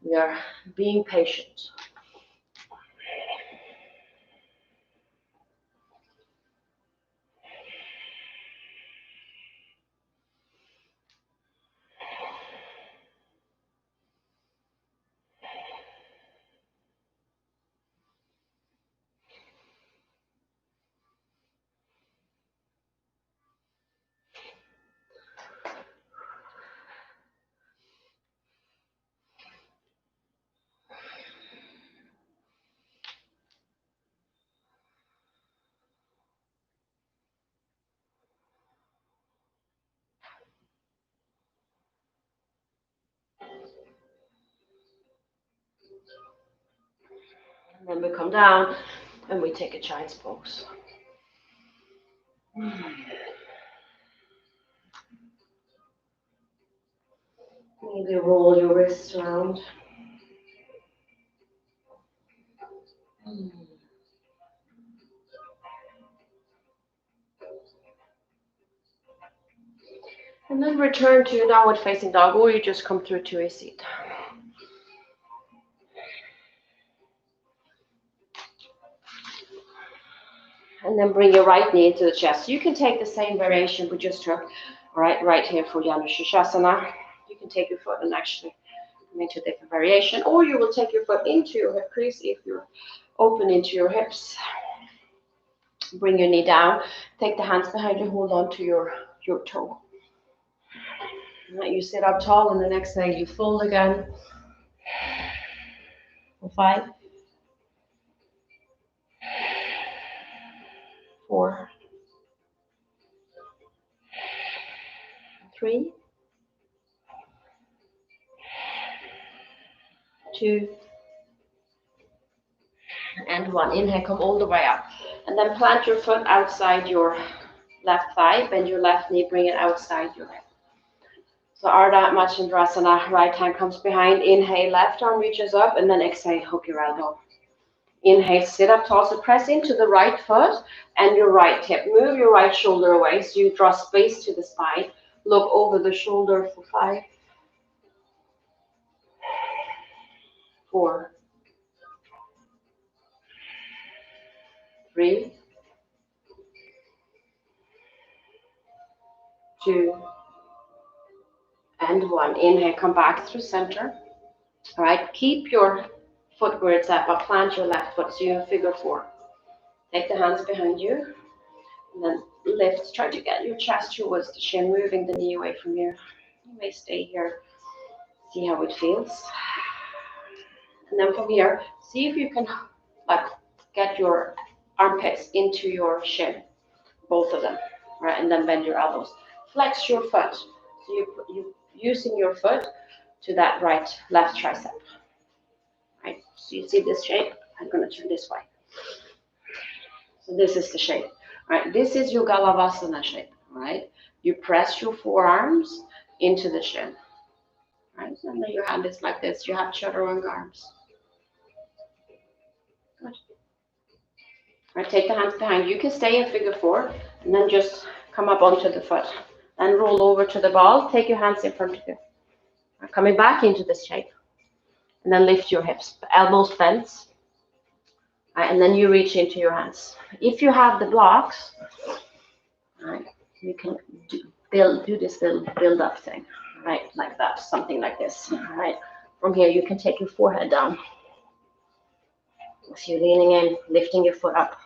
We are being patient. And then we come down and we take a child's pose. Maybe roll your wrists around. And then return to your downward facing dog, or you just come through to a seat. And then bring your right knee into the chest. You can take the same variation we just took, right here for Janu Shirshasana. You can take your foot and actually come into a different variation, or you will take your foot into your hip crease if you're open into your hips. Bring your knee down, take the hands behind you, hold on to your toe. You sit up tall, and the next thing you fold again. For 5, 4, 3, 2, and 1. Inhale, come all the way up. And then plant your foot outside your left thigh, bend your left knee, bring it outside your hip. So Ardha Matsyendrasana, right hand comes behind. Inhale, left arm reaches up, and then exhale, hook your elbow. Inhale, sit up tall, so press into the right foot and your right hip. Move your right shoulder away so you draw space to the spine. Look over the shoulder for 5, 4, 3, 2, and 1. Inhale, come back through center. All right, keep your foot where it's at, but plant your left foot so you're in figure 4. Take the hands behind you, and then lift. Try to get your chest towards the shin, moving the knee away from you. You may stay here, see how it feels. And then from here, see if you can get your armpits into your shin, both of them, right? And then bend your elbows. Flex your foot. So you using your foot to that left tricep. Right? So you see this shape? I'm going to turn this way. So this is the shape. Right? This is your Galavasana shape. Right? You press your forearms into the shin. Right? And then your hand is like this. You have chaturanga arms. Good. Right, take the hands behind. You can stay in figure 4 and then just come up onto the foot. And roll over to the ball. Take your hands in front of you. Right, coming back into this shape. And then lift your hips. Elbows bent. Right, and then you reach into your hands. If you have the blocks, right, you can do this little build-up thing. Right, like that. Something like this. Right. From here, you can take your forehead down. So you're leaning in, lifting your foot up.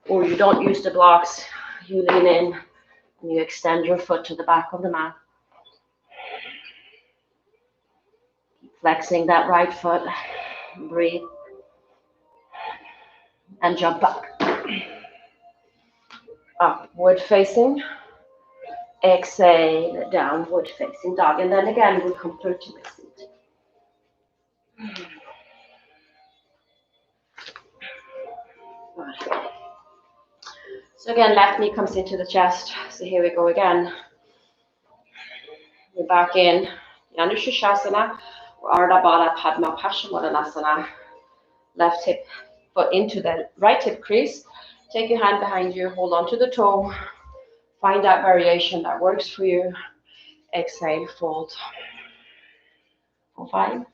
Or you don't use the blocks, you lean in and you extend your foot to the back of the mat. Flexing that right foot, breathe, and jump back. Upward facing, exhale, downward facing dog. And then again, we'll come through to the seat. Good. So again, left knee comes into the chest. So here we go again. We're back in Janu Shirshasana, Ardha Baddha Padma Paschimottanasana. Left hip foot into the right hip crease. Take your hand behind you, hold on to the toe. Find that variation that works for you. Exhale, fold. For 5,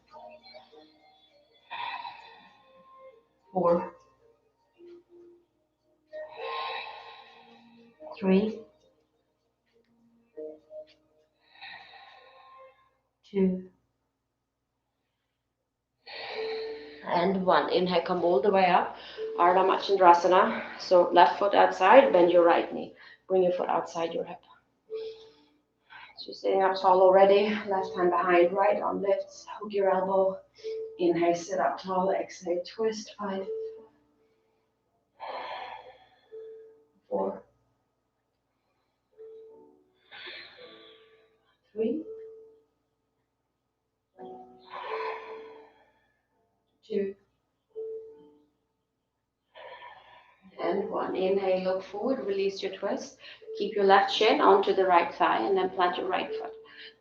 4, 3, 2, and 1. Inhale, come all the way up. Ardha Matsyendrasana. So left foot outside, bend your right knee. Bring your foot outside your hip. So you're sitting up tall already. Left hand behind, right arm lifts. Hook your elbow. Inhale, sit up tall. Exhale, twist. 5, 4, 3, 2, and 1. Inhale, look forward, release your twist. Keep your left shin onto the right thigh and then plant your right foot.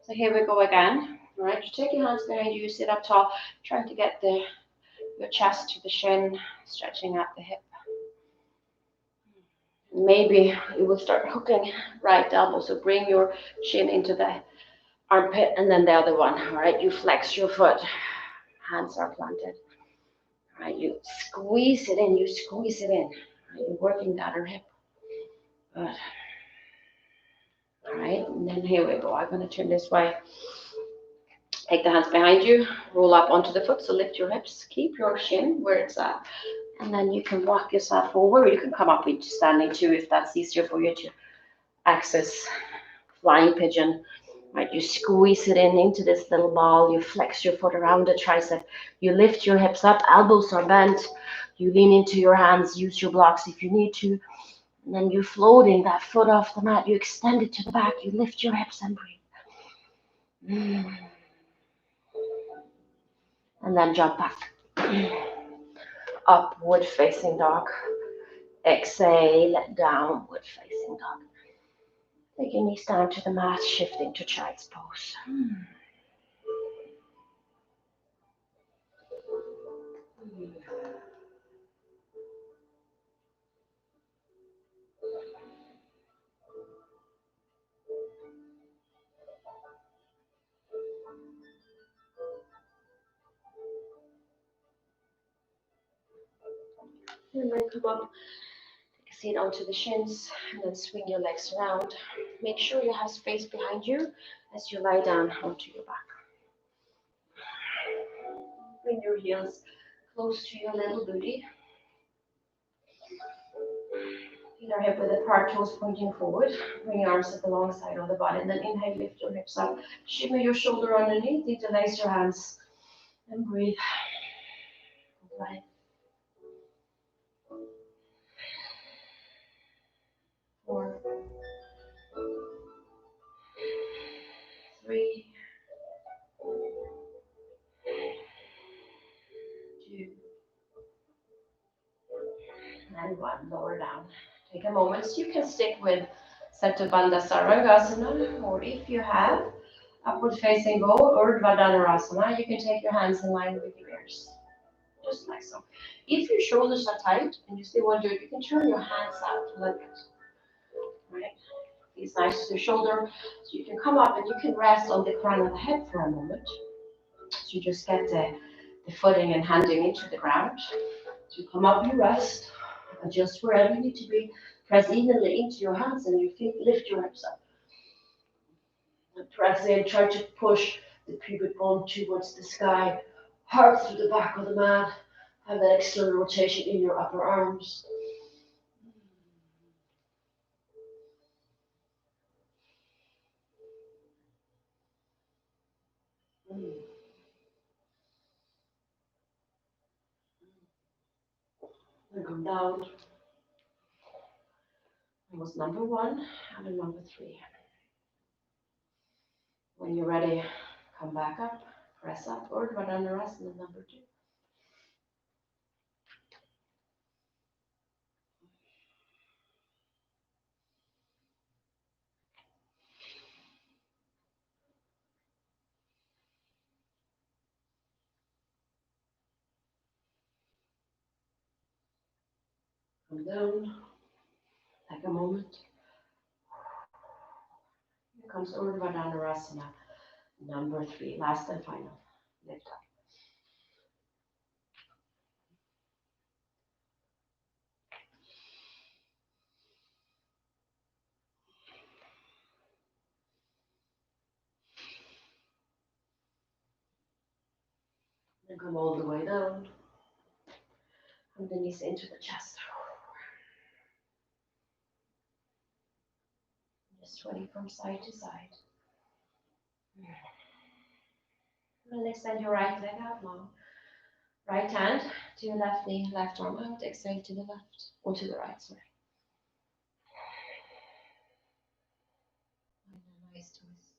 So here we go again. All right, you take your hands behind you, sit up tall, trying to get your chest to the shin, stretching out the hip. Maybe you will start hooking right elbow, so bring your shin into the armpit and then the other one. All right, you flex your foot, hands are planted. All right, you squeeze it in, You're working the other hip. Good. All right, and then here we go. I'm going to turn this way. Take the hands behind you, roll up onto the foot, so lift your hips, keep your shin where it's at, and then you can walk yourself over. You can come up into standing too if that's easier for you to access flying pigeon. Right, you squeeze it in into this little ball, you flex your foot around the tricep, you lift your hips up, elbows are bent, you lean into your hands, use your blocks if you need to, and then you're floating that foot off the mat, you extend it to the back, you lift your hips and breathe. And then jump back. Upward facing dog. Exhale, downward facing dog. Take your knees down to the mat, shifting to child's pose. And then come up, take a seat onto the shins, and then swing your legs around. Make sure you have space behind you as you lie down onto your back. Bring your heels close to your little booty. Feet are hip width apart, toes pointing forward. Bring your arms at the long side of the body, and then inhale, lift your hips up. Shimmy your shoulder underneath, interlace your hands, and breathe. Right. 4, 3, 2, and 1. Lower down. Take a moment. You can stick with Setu Bandha Sarvangasana, or if you have upward facing bow or Urdhva Dhanurasana, you can take your hands in line with your ears. Just like so. If your shoulders are tight and you still want to do it, you can turn your hands out a little bit. Right? It's nice to the shoulder. So you can come up and you can rest on the crown of the head for a moment. So you just get the footing and handing into the ground. So you come up, you rest, adjust wherever you need to be, press evenly into your hands and your feet, lift your hips up. And press in, try to push the pubic bone towards the sky, heart through the back of the mat, have that external rotation in your upper arms. And come down. That was number 1 and then number 3. When you're ready, come back up, press up, Urdhva Dhanurasana number 2. Come down, take a moment. Here comes Urdhva Dhanurasana number 3, last and final. Lift up. And come all the way down. And the knees into the chest. Just swaying from side to side. And extend your right leg out long. Right hand to your left knee, left arm out. Exhale to the left, or to the right, sorry. And a nice twist.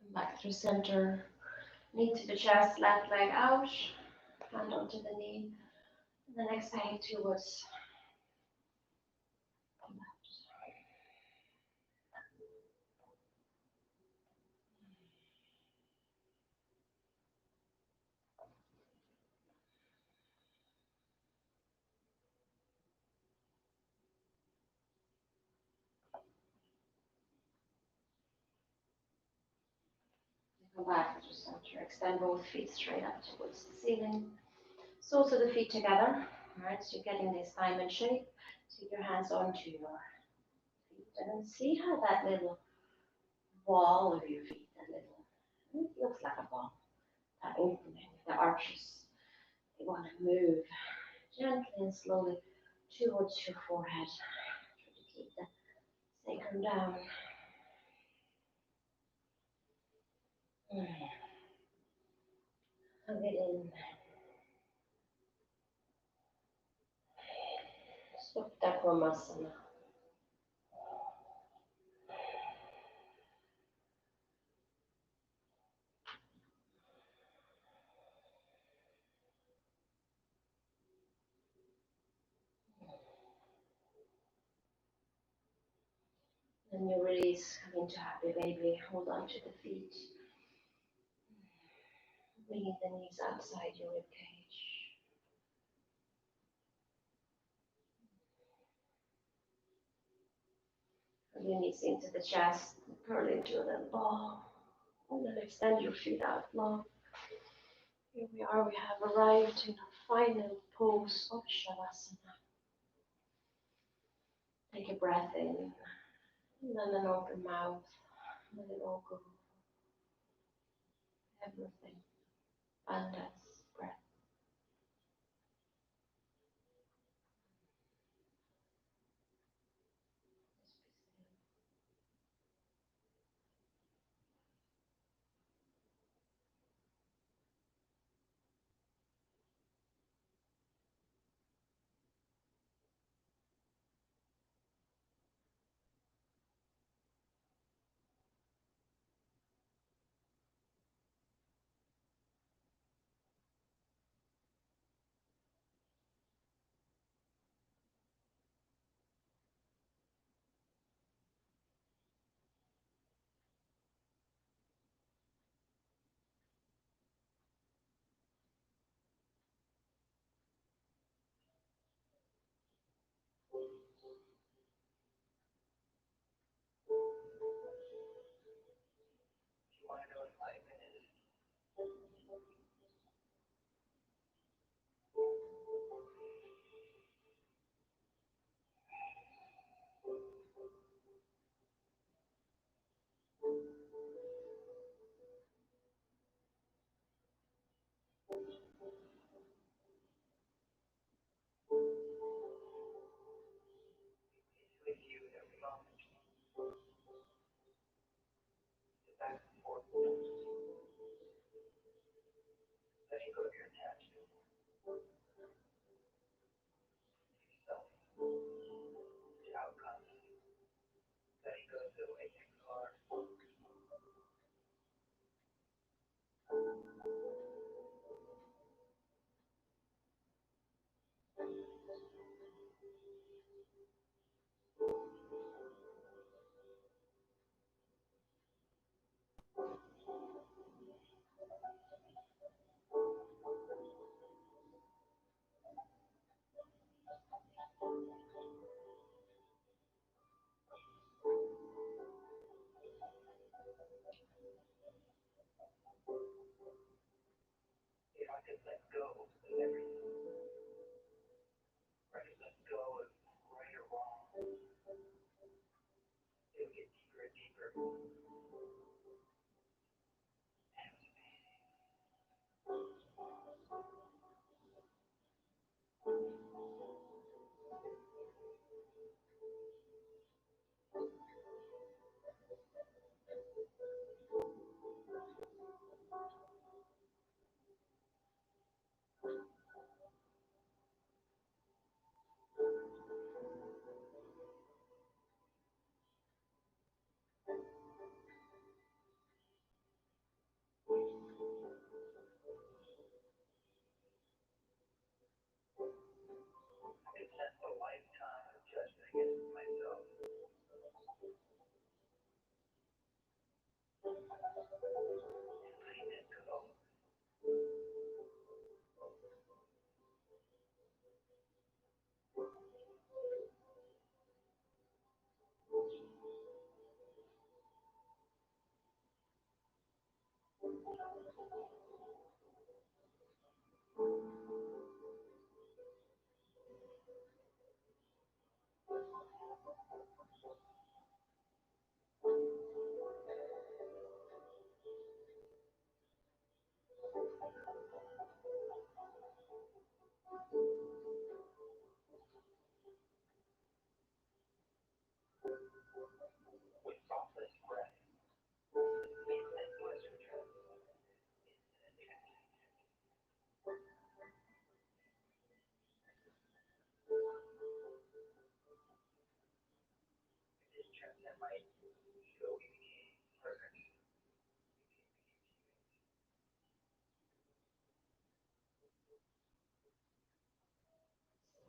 Come back through center. Knee to the chest, left leg out. Hand onto the knee. And then exhale towards the left. Go back to center. Extend both feet straight up towards the ceiling. Soles of the feet together. All right, so you're getting this diamond shape. Take your hands onto your feet and then see how that little wall of your feet, it looks like a ball, that opening, the arches. You want to move gently and slowly towards your forehead. Try to keep the sacrum down. Hug it in. Supta Komasana. Then you release, come into happy baby. Hold on to the feet. Bringing the knees outside your rib cage. Hug your knees into the chest. Curl into a little ball. And then extend your feet out long. Here we are. We have arrived in our final pose of Shavasana. Take a breath in. And then an open mouth. Let it all go. Everything. Abundance. Breath.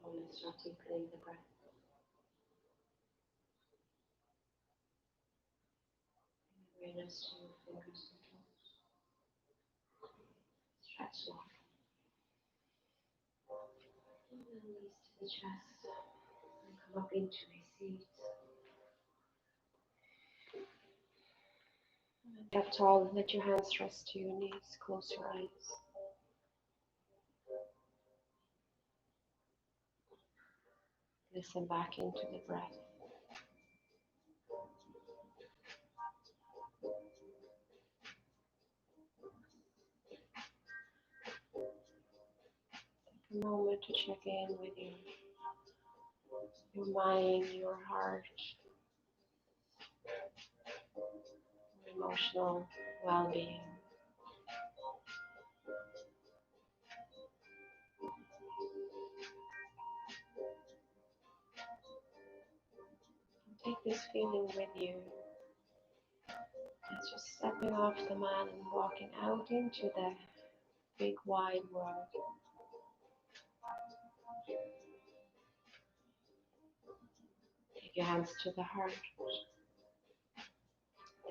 Slowly start deepening the breath. Awareness to your fingers and toes. Stretch long. And release to the chest. And come up into a seat. Get tall, let your hands rest to your knees, close your eyes. Listen back into the breath. Take a moment to check in with your mind, your heart, your emotional well-being. Take this feeling with you. It's just stepping off the mat and walking out into the big wide world. Take your hands to the heart.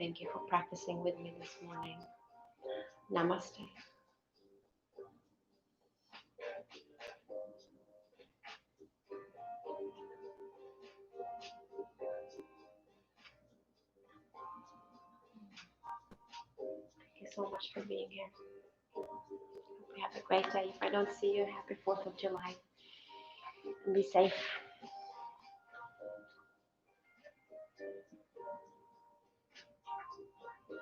Thank you for practicing with me this morning. Namaste. Thank you so much for being here. Hope you have a great day. If I don't see you, happy 4th of July. And be safe.